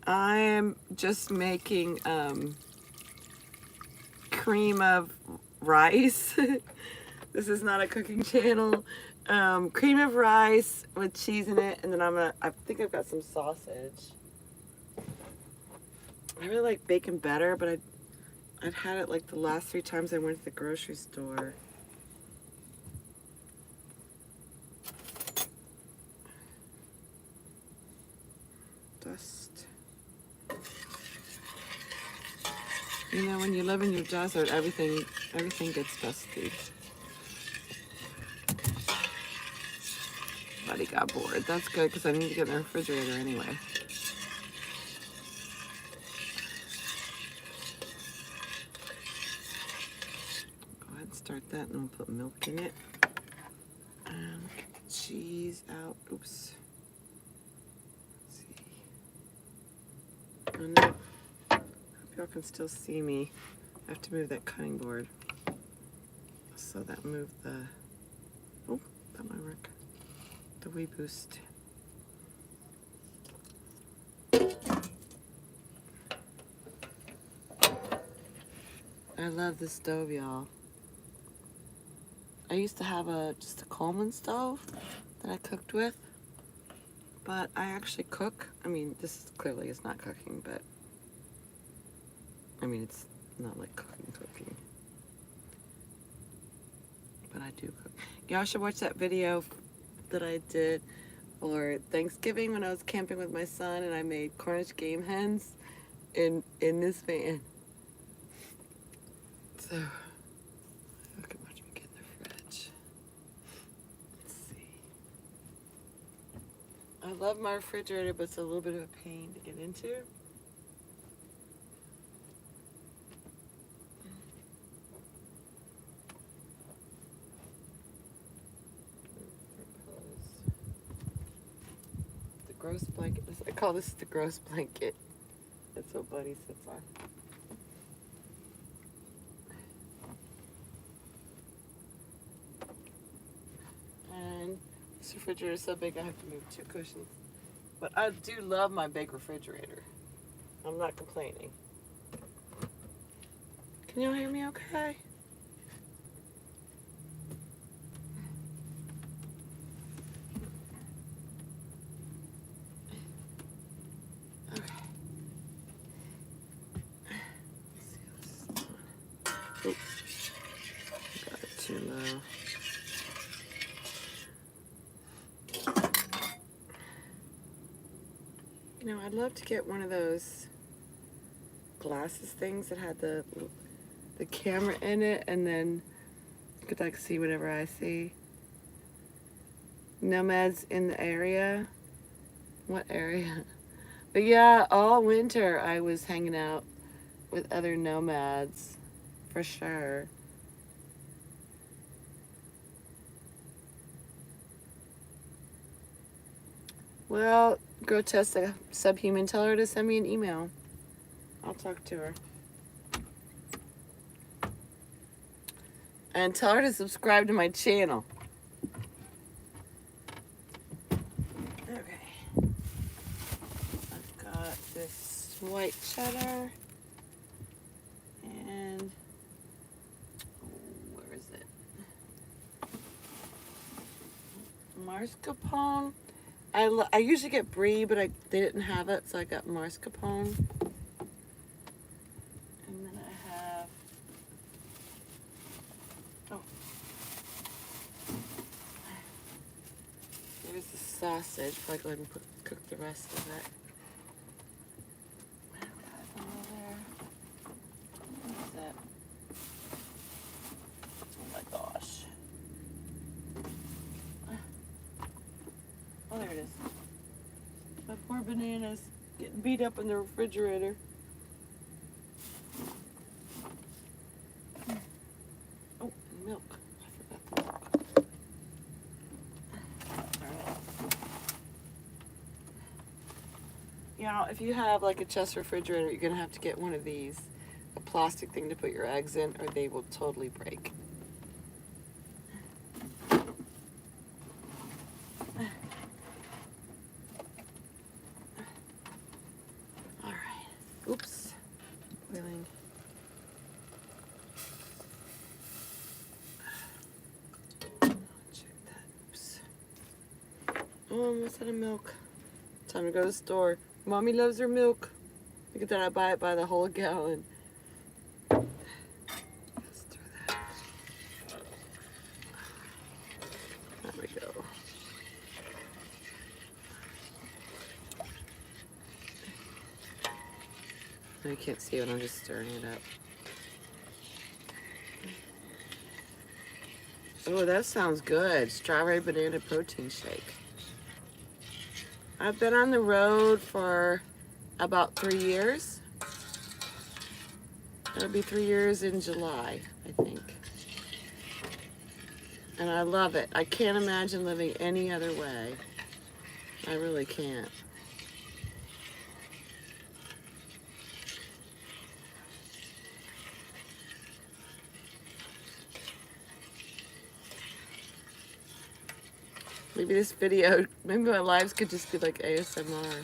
I am just making cream of rice. This is not a cooking channel. Cream of rice with cheese in it, and then I think I've got some sausage. I really like bacon better, but I've had it like the last 3 times I went to the grocery store. Dust. You know, when you live in your desert, everything gets dusty. Buddy got bored. That's good because I need to get in the refrigerator anyway. Go ahead and start that, and we'll put milk in it. And get the cheese out. Oops. Let's see. Oh no. Hope y'all can still see me. I have to move that cutting board. So that moved the. Oh, that might work. The Wii Boost. I love this stove, y'all. I used to have just a Coleman stove that I cooked with, but I actually cook. I mean, this clearly is not cooking, but I mean, it's not like cooking. But I do cook. Y'all should watch that video that I did for Thanksgiving when I was camping with my son and I made Cornish game hens in this van. So, you can watch me get in the fridge. Let's see. I love my refrigerator, but it's a little bit of a pain to get into. The gross blanket. I call this the gross blanket. That's what Buddy sits on. This refrigerator is so big I have to move 2 cushions. But I do love my big refrigerator. I'm not complaining. Can y'all hear me okay? Okay. Oops. Got it too low. You know, I'd love to get one of those glasses things that had the camera in it, and then you could like see whatever I see. Nomads in the area. What area? But yeah, all winter I was hanging out with other nomads, for sure. Well, Grotesque Subhuman, tell her to send me an email. I'll talk to her. And tell her to subscribe to my channel. Okay. I've got this white cheddar. And where is it? Mascarpone. I usually get brie, but they didn't have it, so I got mascarpone. And then I have, oh, there's the sausage. Probably go ahead and cook the rest of it. What is that? Oh my gosh. Oh, there it is. My poor bananas getting beat up in the refrigerator. Oh, and milk. I forgot the milk. Alright. You know, if you have like a chest refrigerator, you're gonna have to get one of these. A plastic thing to put your eggs in, or they will totally break. Oops. Wheeling. Check that. Oops. Oh, I'm almost out of milk. Time to go to the store. Mommy loves her milk. Look at that. I buy it by the whole gallon. Let's do that. There we go. You can't see it, I'm just stirring it up. Oh, that sounds good. Strawberry banana protein shake. I've been on the road for about 3 years. It'll be 3 years in July, I think. And I love it. I can't imagine living any other way. I really can't. Maybe this video, maybe my lives could just be like ASMR.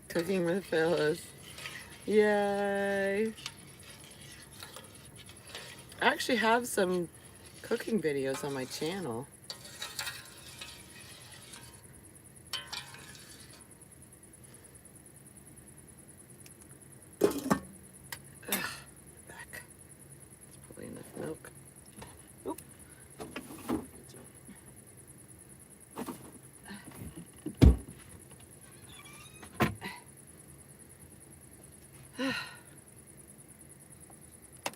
Cooking with Phyllis. Yay. I actually have some cooking videos on my channel. Back. That's probably enough milk. Oop.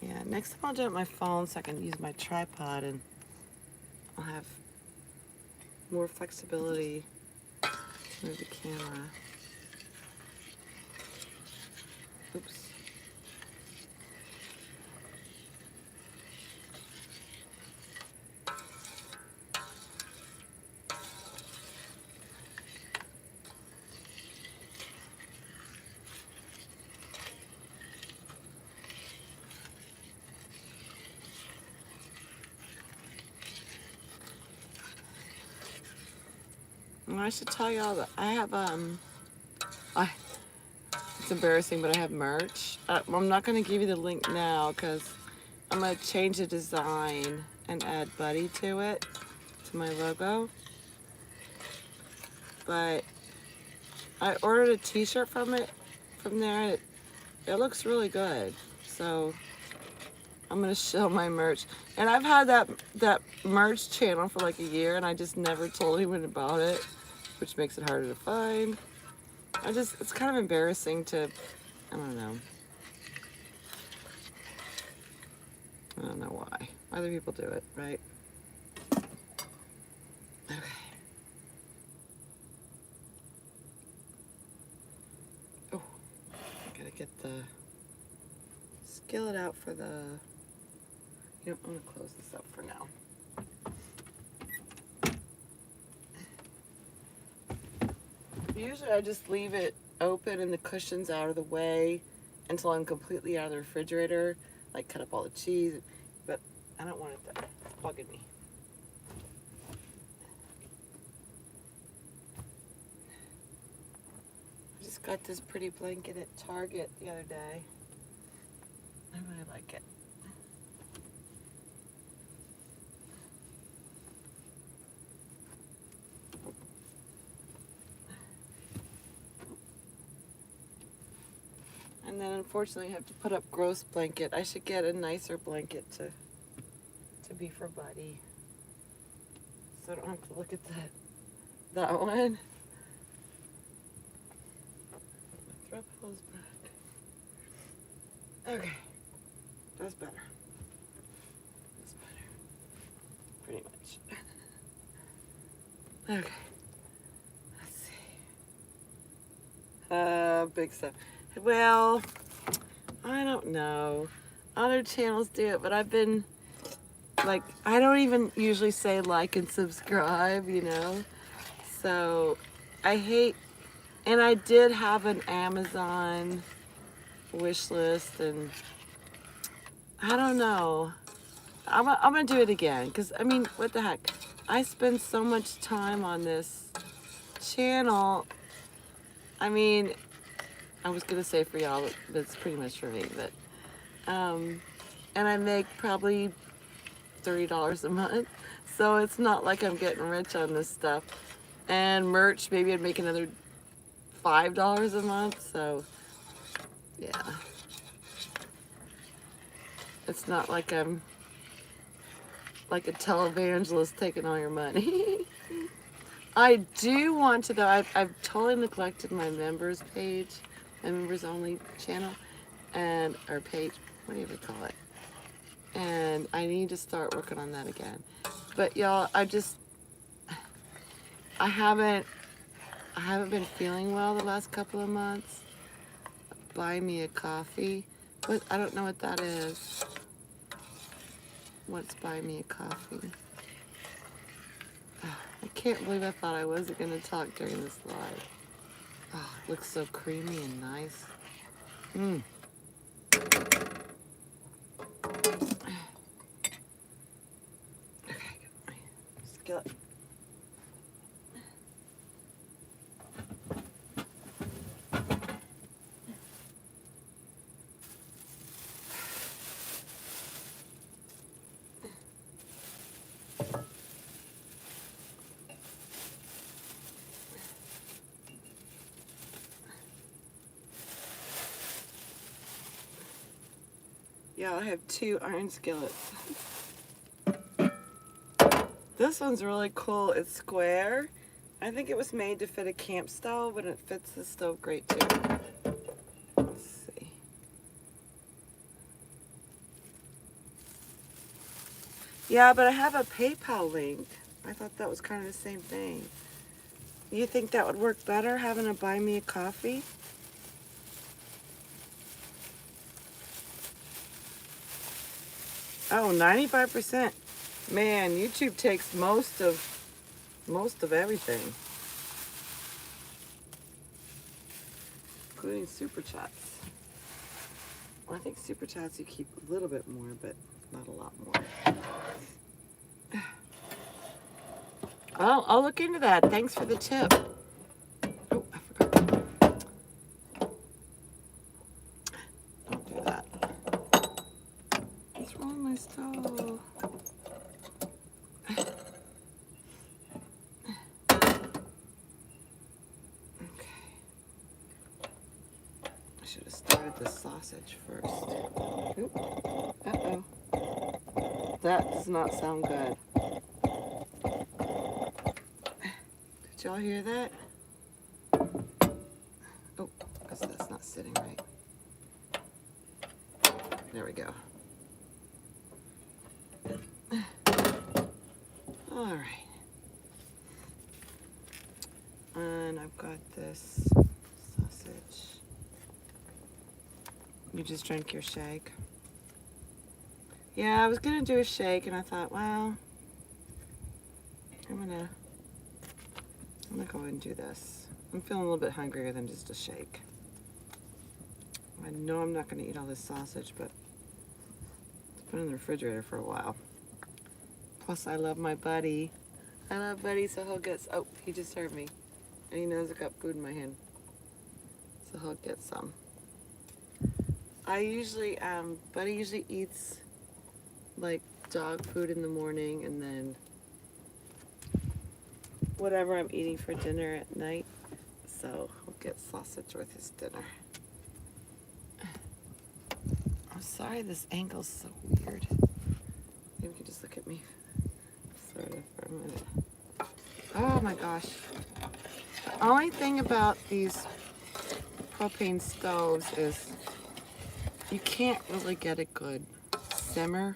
Yeah, next time I'll do it on my phone so I can use my tripod and I'll have more flexibility to move the camera. Oops. Well, I should tell y'all that I have I it's embarrassing, but I have merch. I'm not gonna give you the link now because I'm gonna change the design and add Buddy to it, to my logo. But I ordered a T-shirt from there. It looks really good. So I'm gonna show my merch. And I've had that merch channel for like a year, and I just never told anyone about it, which makes it harder to find. It's kind of embarrassing to, I don't know. I don't know why. Other people do it, right? Okay. Oh, I gotta get the skillet out for the, you know, I'm gonna close this up for now. Usually I just leave it open and the cushions out of the way until I'm completely out of the refrigerator, like cut up all the cheese, but I don't want it to, it's bugging me. I just got this pretty blanket at Target the other day. I really like it. And then unfortunately I have to put up gross blanket. I should get a nicer blanket to be for Buddy. So I don't have to look at that one. My throat pulls back. Okay. That's better. That's better. Pretty much. Okay. Let's see. Big stuff. Well, I don't know. Other channels do it, but I've been like, I don't even usually say like and subscribe, you know? So I hate, and I did have an Amazon wish list, and I don't know. I'm gonna do it again, because I mean, what the heck? I spend so much time on this channel. I mean, I was gonna say for y'all, but it's pretty much for me, but and I make probably $30 a month, so it's not like I'm getting rich on this stuff. And merch, maybe I'd make another $5 a month, so yeah. It's not like I'm like a televangelist taking all your money. I do want to, though, I've totally neglected my members page, my members only channel, and our page, what do you call it? And I need to start working on that again. But y'all, I haven't been feeling well the last couple of months. Buy me a coffee. What, I don't know what that is. What's buy me a coffee? I can't believe I thought I wasn't going to talk during this live. Oh, it looks so creamy and nice. Mmm. Okay, get my skillet. Yeah, I have 2 iron skillets. This one's really cool. It's square. I think it was made to fit a camp stove, but it fits the stove great too. Let's see. Yeah, but I have a PayPal link. I thought that was kind of the same thing. You think that would work better, having to buy me a coffee? Oh, 95%. Man, YouTube takes most of everything, including super chats. Well, I think super chats you keep a little bit more, but not a lot more. I'll look into that. Thanks for the tip. Oh, I forgot. Don't do that. What's wrong with my stove? Okay. I should have started the sausage first. Oop. Uh-oh. That does not sound good. Did y'all hear that? Oh, that's not sitting right. There we go. All right. And I've got this sausage. You just drank your shake? Yeah, I was gonna do a shake, and I thought, well, I'm gonna go ahead and do this. I'm feeling a little bit hungrier than just a shake. I know I'm not gonna eat all this sausage, but it's been in the refrigerator for a while. Plus, I love my buddy. I love Buddy, so he'll get. Oh, he just heard me, and he knows I got food in my hand, so he'll get some. I usually, Buddy usually eats like dog food in the morning, and then whatever I'm eating for dinner at night. So he'll get sausage with his dinner. I'm sorry this angle's so weird. Maybe you can just look at me sort of for a minute. Oh my gosh. The only thing about these propane stoves is you can't really get a good simmer.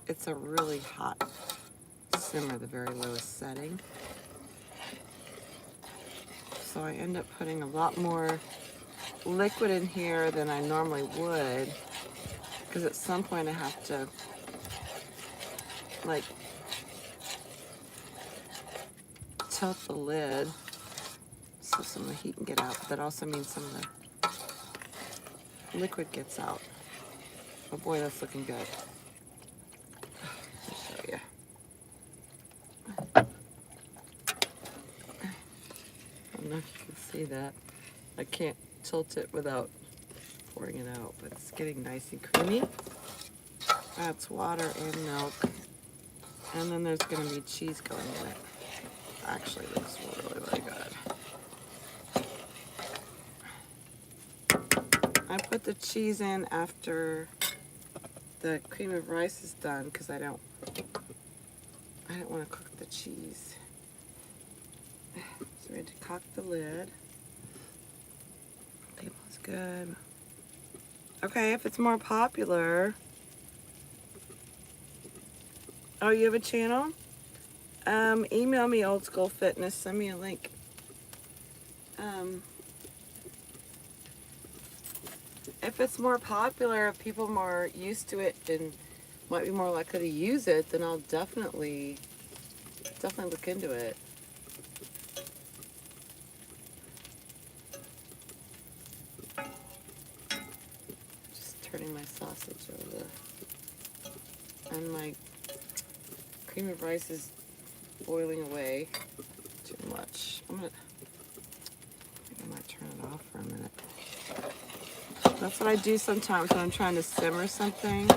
It's a really hot simmer, the very lowest setting. So I end up putting a lot more liquid in here than I normally would, because at some point I have to like tilt the lid so some of the heat can get out, but that also means some of the liquid gets out. Oh boy, that's looking good. I'll show you. I don't know if you can see that. I can't tilt it without pouring it out, but it's getting nice and creamy. That's water and milk. And then there's going to be cheese going in it. Actually, it looks really, really good. I put the cheese in after the cream of rice is done because I don't want to cook the cheese. So we had to cock the lid. Smells good. Okay, if it's more popular. Oh, you have a channel? Email me Old School Fitness. Send me a link. If it's more popular, if people are more used to it and might be more likely to use it, then I'll definitely look into it. Just turning my sausage over. And my cream of rice is boiling away too much. I think I might turn it off for a minute. That's what I do sometimes when I'm trying to simmer something,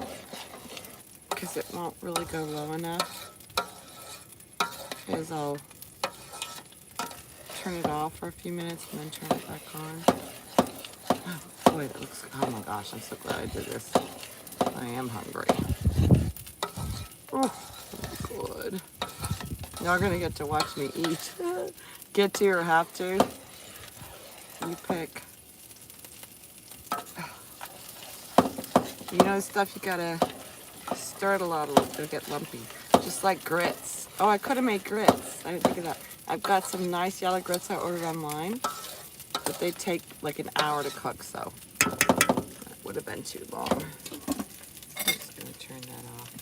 because it won't really go low enough. Is I'll turn it off for a few minutes and then turn it back on. Oh boy, that looks, oh my gosh, I'm so glad I did this. I am hungry. Oh, good. Y'all gonna get to watch me eat. Get to or have to. You pick. You know, stuff you gotta stir it a lot, it'll get lumpy. Just like grits. Oh, I could have made grits. I didn't think of that. I've got some nice yellow grits I ordered online, but they take like an hour to cook, so that would have been too long. I'm just gonna turn that off.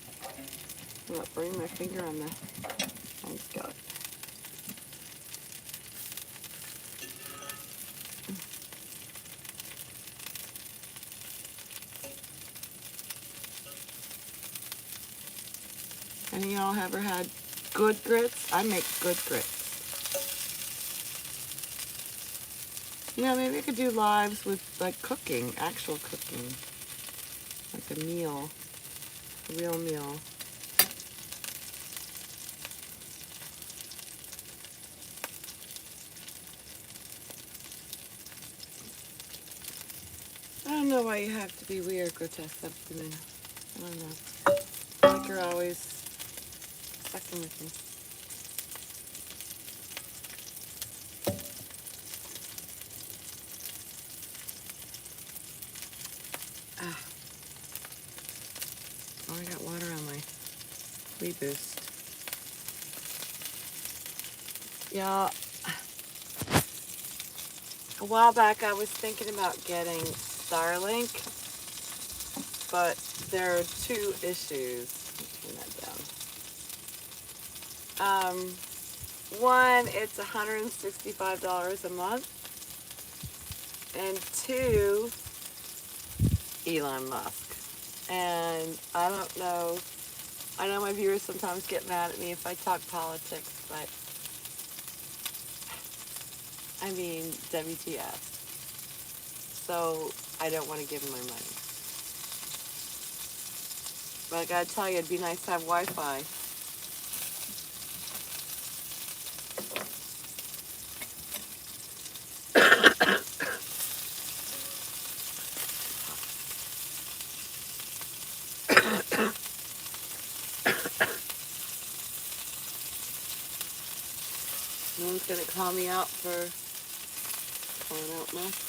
I'm not burning my finger on the. Thanks, God. Any of y'all ever had good grits. I make good grits. You know, maybe I could do lives with like cooking, actual cooking. Like a meal, a real meal. I don't know why you have to be weird, grotesque subhuman. I don't know. I feel like you're always fucking with me. Ah. Oh, I got water on my Reboost. Yeah. A while back I was thinking about getting Starlink, but there are two issues. Turn that down. One, it's $165 a month, and two, Elon Musk. And I don't know, I know my viewers sometimes get mad at me if I talk politics, but I mean, WTF. So I don't want to give him my money. But I gotta tell you, it'd be nice to have Wi-Fi. No one's gonna call me out for calling out Musk.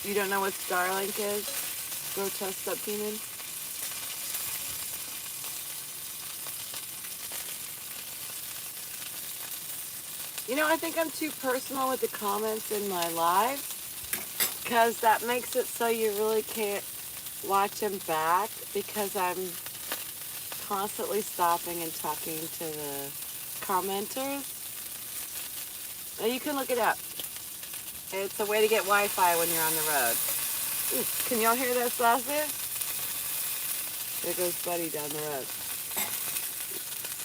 You don't know what Starlink is? Grotesque subhuman? You know, I think I'm too personal with the comments in my live, because that makes it so you really can't watch them back, because I'm constantly stopping and talking to the commenters. Now you can look it up. It's a way to get Wi-Fi when you're on the road. Ooh, can y'all hear that sausage? There goes Buddy down the road.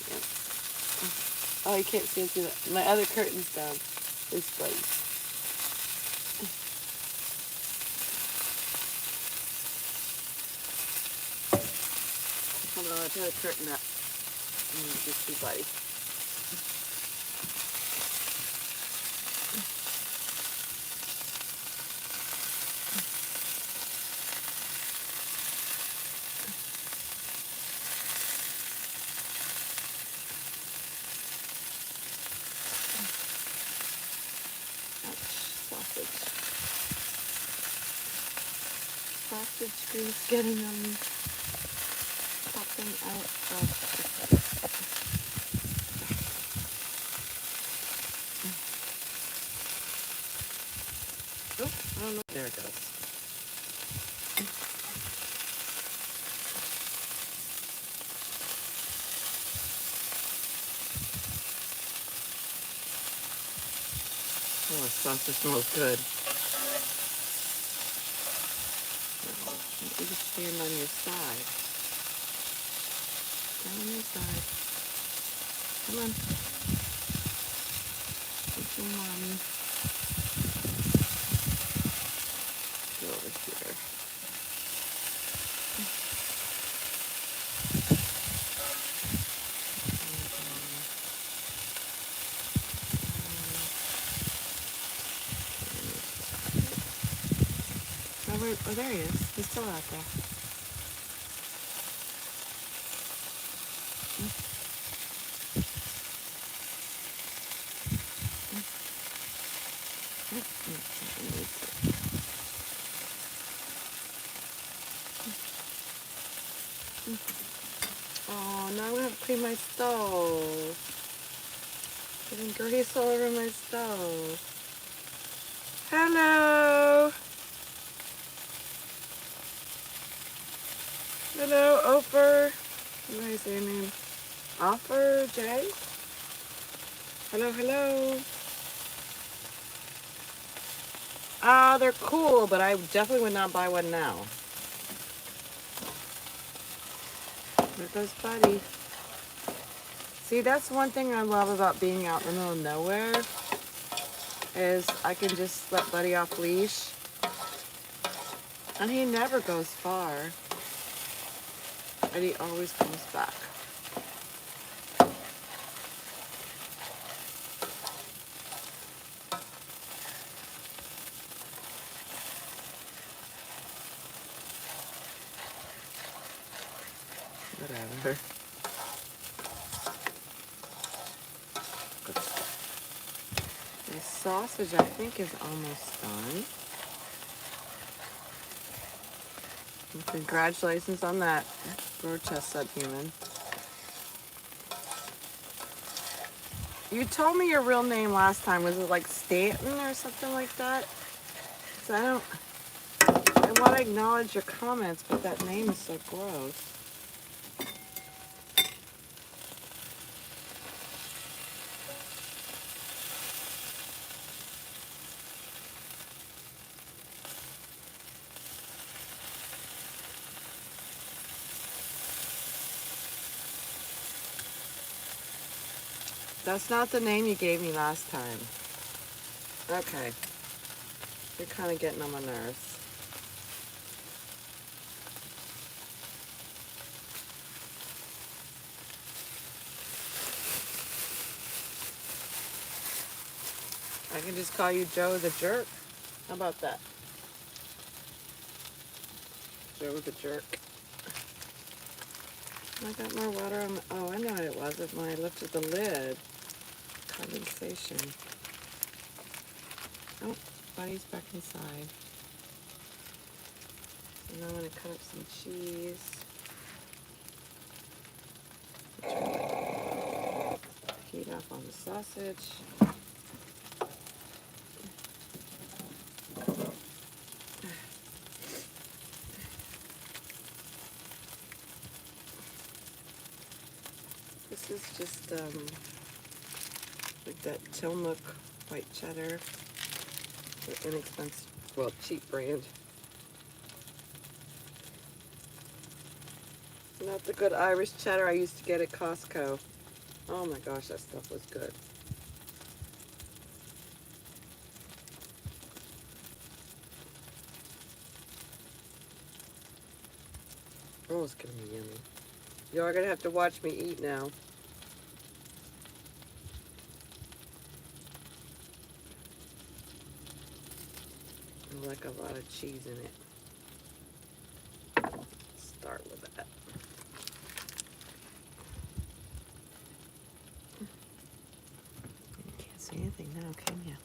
Yep. Oh, you can't see it through that. My other curtain's down. It's Buddy. Hold on, I'll put the curtain up. And you can see Buddy. Sausage grease getting them popping out of the oh, I don't know. There it goes. Oh, the sausage smells good. You just stand on your side. Stand on your side. Come on. Thank you, Mommy. Go over here. Oh, there he is. He's still out there. Oh, now I'm gonna have to clean my stove. Getting grease all over my stove. Hello. Hello, Ofer. What do I say your name? Offer J? Hello, hello. They're cool, but I definitely would not buy one now. There goes Buddy. See, that's one thing I love about being out in the middle of nowhere is I can just let Buddy off leash. And he never goes far. And he always comes back. Whatever. The sausage, I think, is almost done. And congratulations on that, grotesque subhuman. You told me your real name last time. Was it like Stanton or something like that? 'Cause I want to acknowledge your comments, but that name is so gross. That's not the name you gave me last time. Okay. You're kind of getting on my nerves. I can just call you Joe the Jerk. How about that? Joe the Jerk. I got more water on. Oh, I know what it was. When I lifted the lid, condensation. Oh, Buddy's back inside. And I'm gonna cut up some cheese. Turn the heat off on the sausage. This is just like that Tillamook white cheddar, the inexpensive, well, cheap brand. Not the good Irish cheddar I used to get at Costco. Oh my gosh, that stuff was good. Oh, it's gonna be yummy. You are gonna have to watch me eat now. I like a lot of cheese in it. Start with that. You can't see anything now, can you?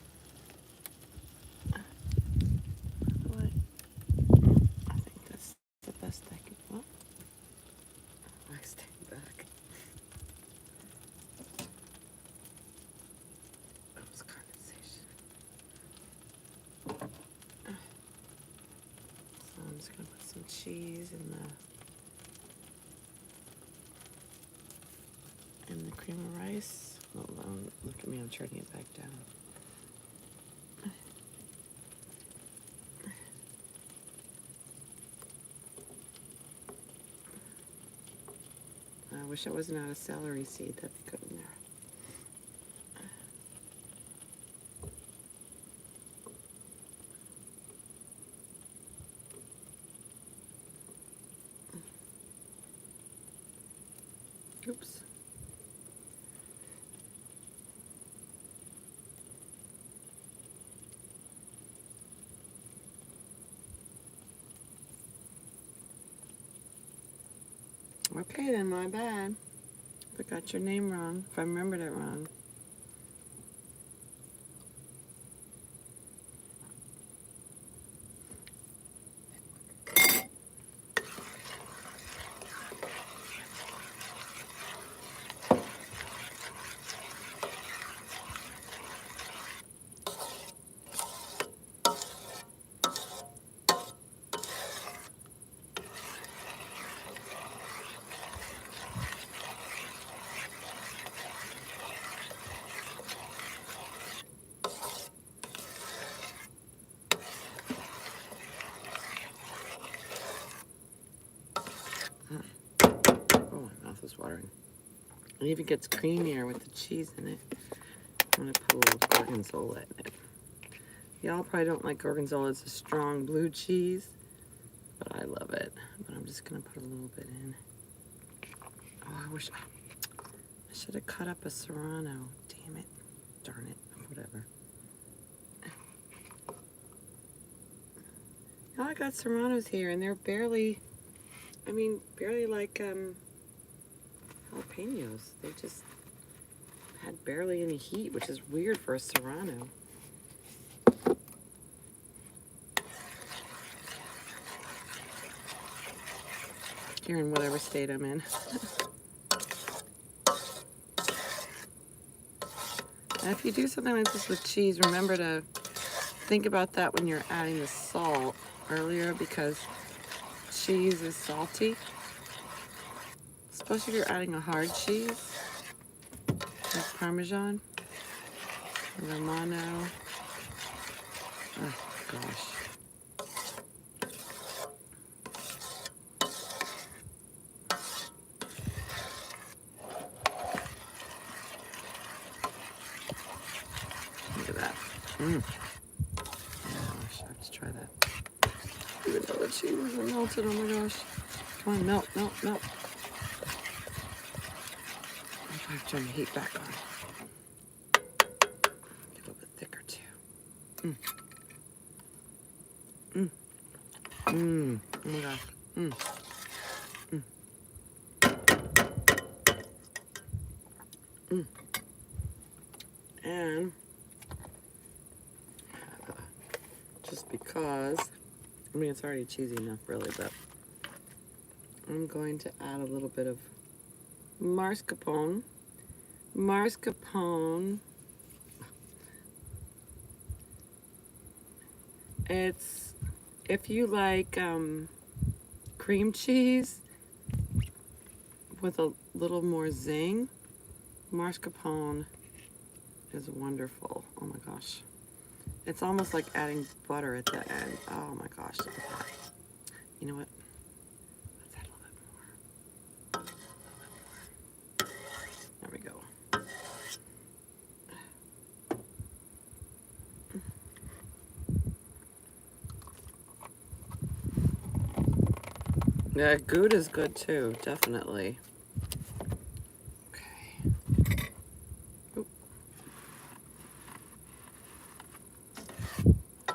What? I think that's the best I could. What? I stay back. Oops, condensation. So I'm just gonna put some cheese in the cream of rice. Hold on, look at me, I'm turning it back down. I wish I wasn't out of celery seed. That'd be good in there. Oops. Okay then, my bad. I got your name wrong, if I remembered it wrong. It even gets creamier with the cheese in it. I'm gonna put a little gorgonzola in it. Y'all probably don't like gorgonzola. It's a strong blue cheese, but I love it. But I'm just gonna put a little bit in. Oh, I should have cut up a serrano. Damn it. Darn it. Whatever. Now I got serranos here, and they're barely like jalapenos. They just had barely any heat, which is weird for a serrano. Here in whatever state I'm in. And if you do something like this with cheese, remember to think about that when you're adding the salt earlier, because cheese is salty, especially if you're adding a hard cheese like Parmesan, Romano. Oh gosh. Look at that. Yeah, I have to try that. Even though the cheese isn't melted, oh my gosh. Come on, melt, melt, melt. I have to turn the heat back on. Get a little bit thicker too. Oh my gosh. And just because, I mean, it's already cheesy enough really, but I'm going to add a little bit of mascarpone. Mascarpone, it's, if you like cream cheese with a little more zing, mascarpone is wonderful. Oh my gosh. It's almost like adding butter at the end. Oh my gosh, look at that. You know what? Let's add a little bit more. There we go. Yeah, Gouda is good too, definitely. Okay. Oop.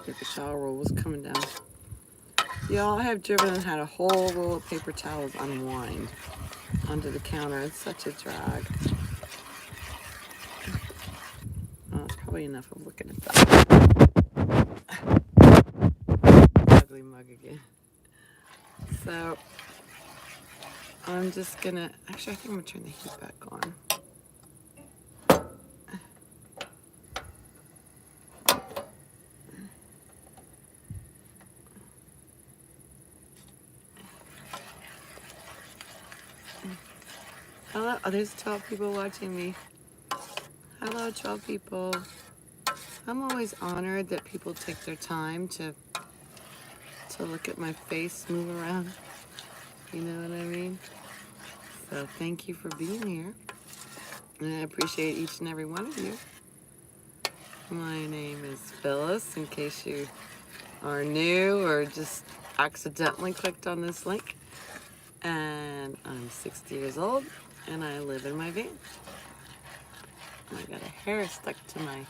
Paper towel roll was coming down. Y'all, I have driven and had a whole roll of paper towels unwind onto the counter. It's such a drag. Oh, it's probably enough of looking at that. Ugly mug again. So I'm just gonna, actually I think I'm gonna turn the heat back on. Hello, oh, there's 12 people watching me. Hello, 12 people. I'm always honored that people take their time to look at my face move around. You know what I mean? So thank you for being here. And I appreciate each and every one of you. My name is Phyllis, in case you are new or just accidentally clicked on this link. And I'm 60 years old, and I live in my van. I got a hair stuck to my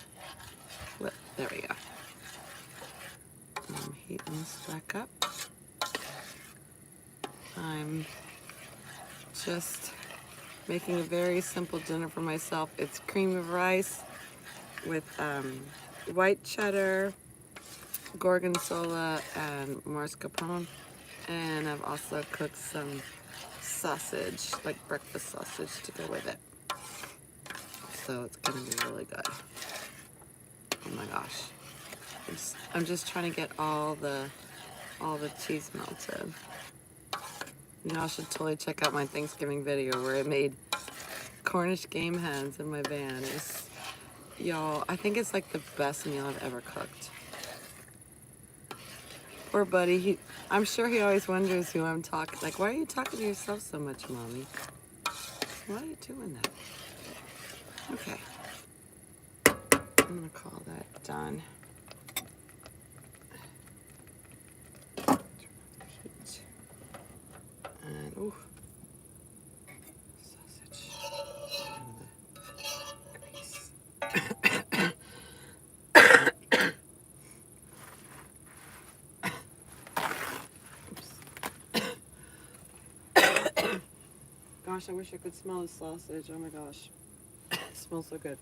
lip. There we go. I'm heating this back up. I'm just making a very simple dinner for myself. It's cream of rice with white cheddar, gorgonzola, and mascarpone. And I've also cooked some sausage, like breakfast sausage, to go with it. So it's gonna be really good. Oh my gosh. I'm just trying to get all the cheese melted. Y'all should totally check out my Thanksgiving video where I made Cornish game hens in my van. Y'all, I think it's like the best meal I've ever cooked. Poor buddy, I'm sure he always wonders who I'm talking. Like, why are you talking to yourself so much, Mommy? Why are you doing that? Okay. I'm gonna call that done. Heat. And ooh, sausage. Gosh, I wish I could smell the sausage. Oh my gosh. It smells so good.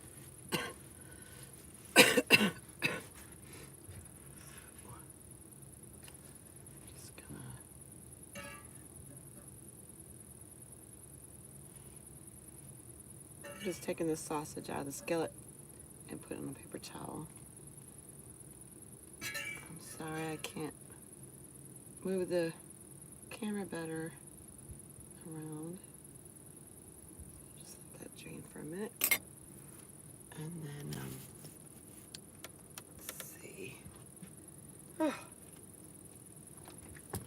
Just taking this sausage out of the skillet and put it on a paper towel. I'm sorry I can't move the camera better around. Just let that drain for a minute. And then, let's see. Oh.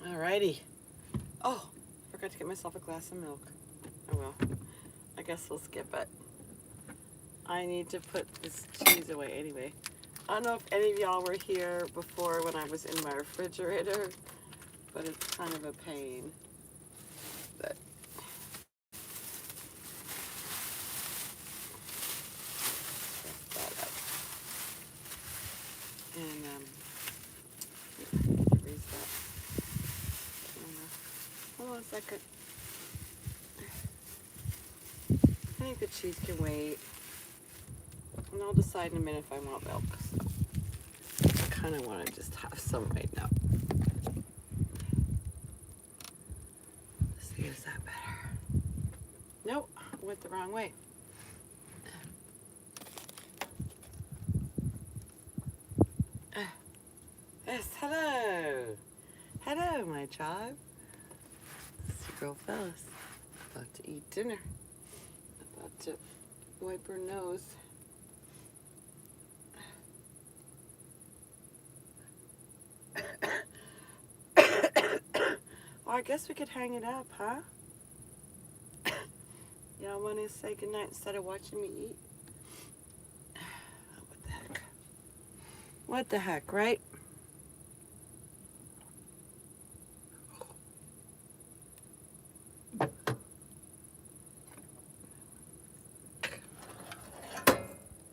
Alrighty. Oh, forgot to get myself a glass of milk. Oh well, I guess we'll skip it. I need to put this cheese away anyway. I don't know if any of y'all were here before when I was in my refrigerator, but it's kind of a pain. But that up. And erase that camera. Hold on a second. I think the cheese can wait. And I'll decide in a minute if I want milk. So I kind of want to just have some right now. Let's see, is that better? Nope, I went the wrong way. Yes, hello. Hello, my tribe. It's your girl Phyllis. About to eat dinner. About to wipe her nose. Well, I guess we could hang it up, huh? Y'all want to say goodnight instead of watching me eat? What the heck? What the heck, right?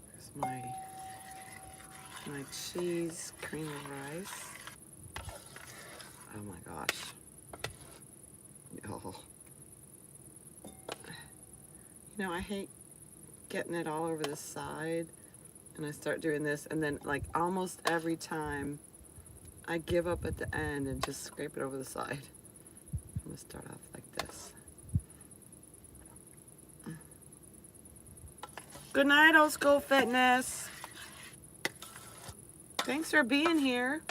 Here's my cheese cream of rice. Oh my gosh. Oh. You know, I hate getting it all over the side, and I start doing this, and then like almost every time I give up at the end and just scrape it over the side. I'm gonna start off like this. Good night, Old School Fitness. Thanks for being here.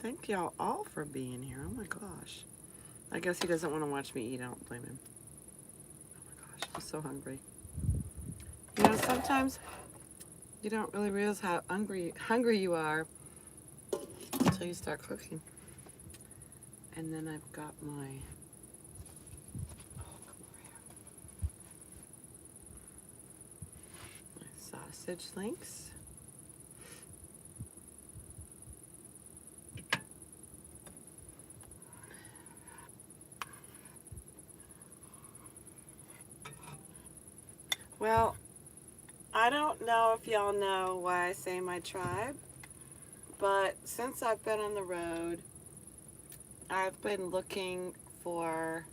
Thank y'all all for being here. Oh my gosh. I guess he doesn't want to watch me eat. I don't blame him. Oh my gosh, I'm so hungry. You know, sometimes you don't really realize how hungry you are until you start cooking. And then I've got my sausage links. Well, I don't know if y'all know why I say my tribe, but since I've been on the road, I've been looking for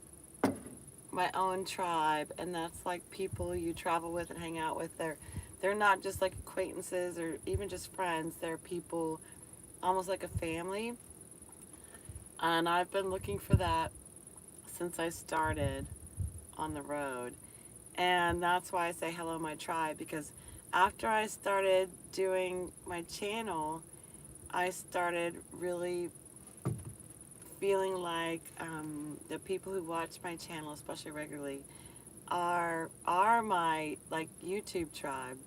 my own tribe, and that's like people you travel with and hang out with. They're not just like acquaintances or even just friends. They're people almost like a family. And I've been looking for that since I started on the road. And that's why I say hello, my tribe, because after I started doing my channel, I started really feeling like the people who watch my channel, especially regularly, are my like YouTube tribe.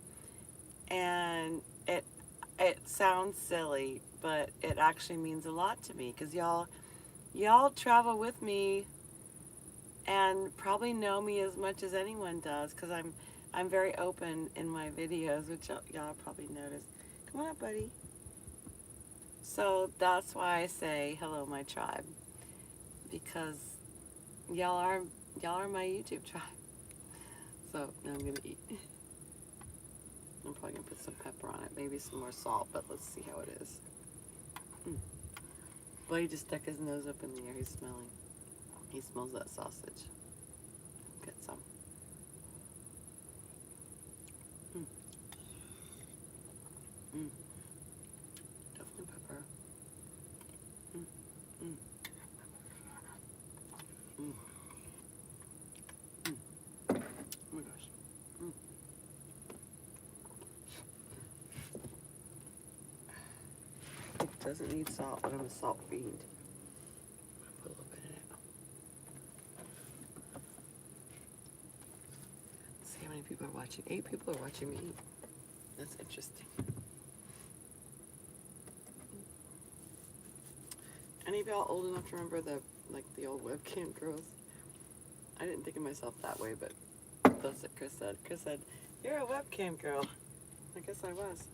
And it sounds silly, but it actually means a lot to me, because y'all travel with me and probably know me as much as anyone does, because I'm very open in my videos, which y'all probably noticed. Come on up, buddy. So that's why I say hello, my tribe, because y'all are my YouTube tribe. So now I'm gonna eat. I'm probably gonna put some pepper on it, maybe some more salt, but let's see how it is. Buddy just stuck his nose up in the air. He's smelling. He smells that sausage. Get some. Definitely pepper. Oh my gosh. It doesn't need salt, but I'm a salt fiend. Put a little bit in it. Let's see how many people are watching. 8 people are watching me eat. That's interesting. Any of y'all old enough to remember the old webcam girls? I didn't think of myself that way, but that's what Chris said. Chris said, "You're a webcam girl." I guess I was.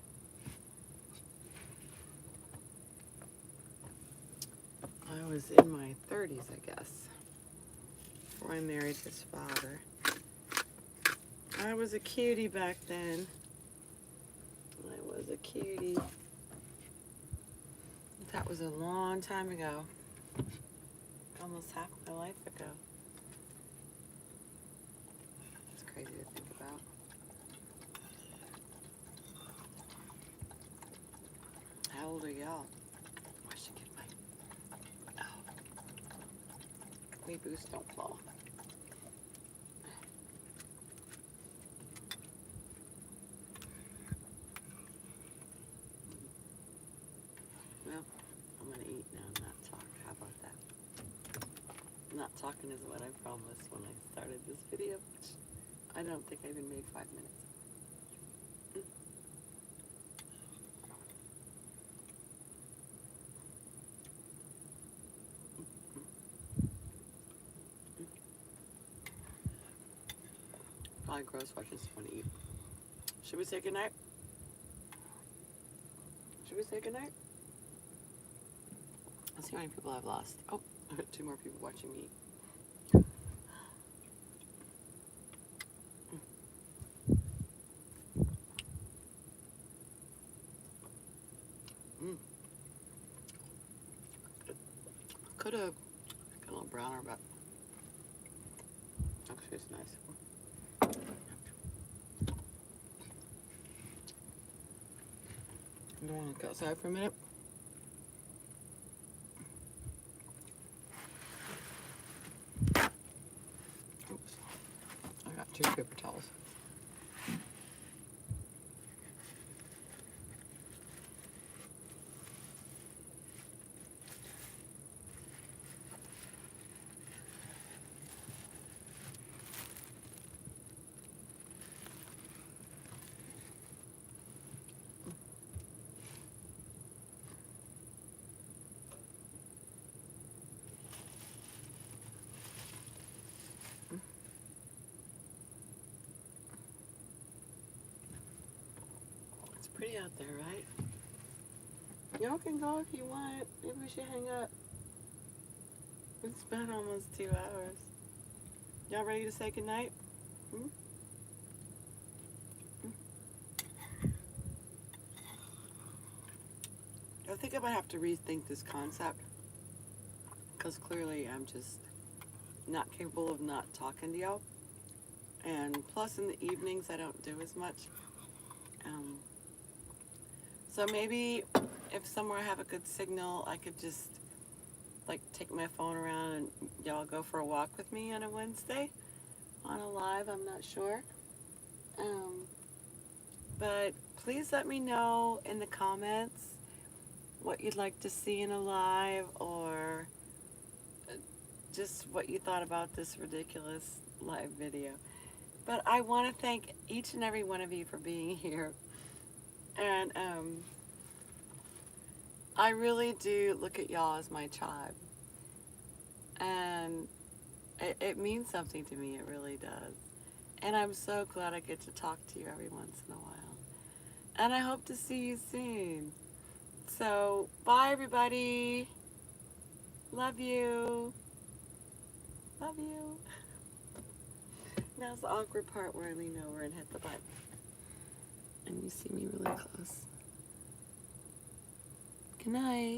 I was in my 30s, I guess, before I married his father. I was a cutie back then. I was a cutie. That was a long time ago. Almost half my life ago. It's crazy to think about. How old are y'all? I should get my... Oh. Me boots don't fall. Well, I'm gonna eat now and not talk. How about that? Not talking is what I promised when I started this video, which I don't think I even made 5 minutes. Probably gross watching someone eat. Should we say goodnight? Should we say goodnight? Let's see how many people I've lost. Oh, I got 2 more people watching me eat. Could have got a little browner, but actually it's nice. You want to go outside for a minute? Oops. I got 2 paper towels. It's pretty out there, right? Y'all can go if you want. Maybe we should hang up. It's been almost 2 hours. Y'all ready to say goodnight? I think I might have to rethink this concept, because clearly I'm just not capable of not talking to y'all. And plus in the evenings I don't do as much. So maybe if somewhere I have a good signal, I could just like take my phone around and y'all go for a walk with me on a Wednesday on a live. I'm not sure. But please let me know in the comments what you'd like to see in a live, or just what you thought about this ridiculous live video. But I want to thank each and every one of you for being here. And I really do look at y'all as my tribe. And It means something to me. It really does. And I'm so glad I get to talk to you every once in a while. And I hope to see you soon. So, bye everybody. Love you. Love you. Now's the awkward part where I lean over and hit the button. And you see me really close. Good night.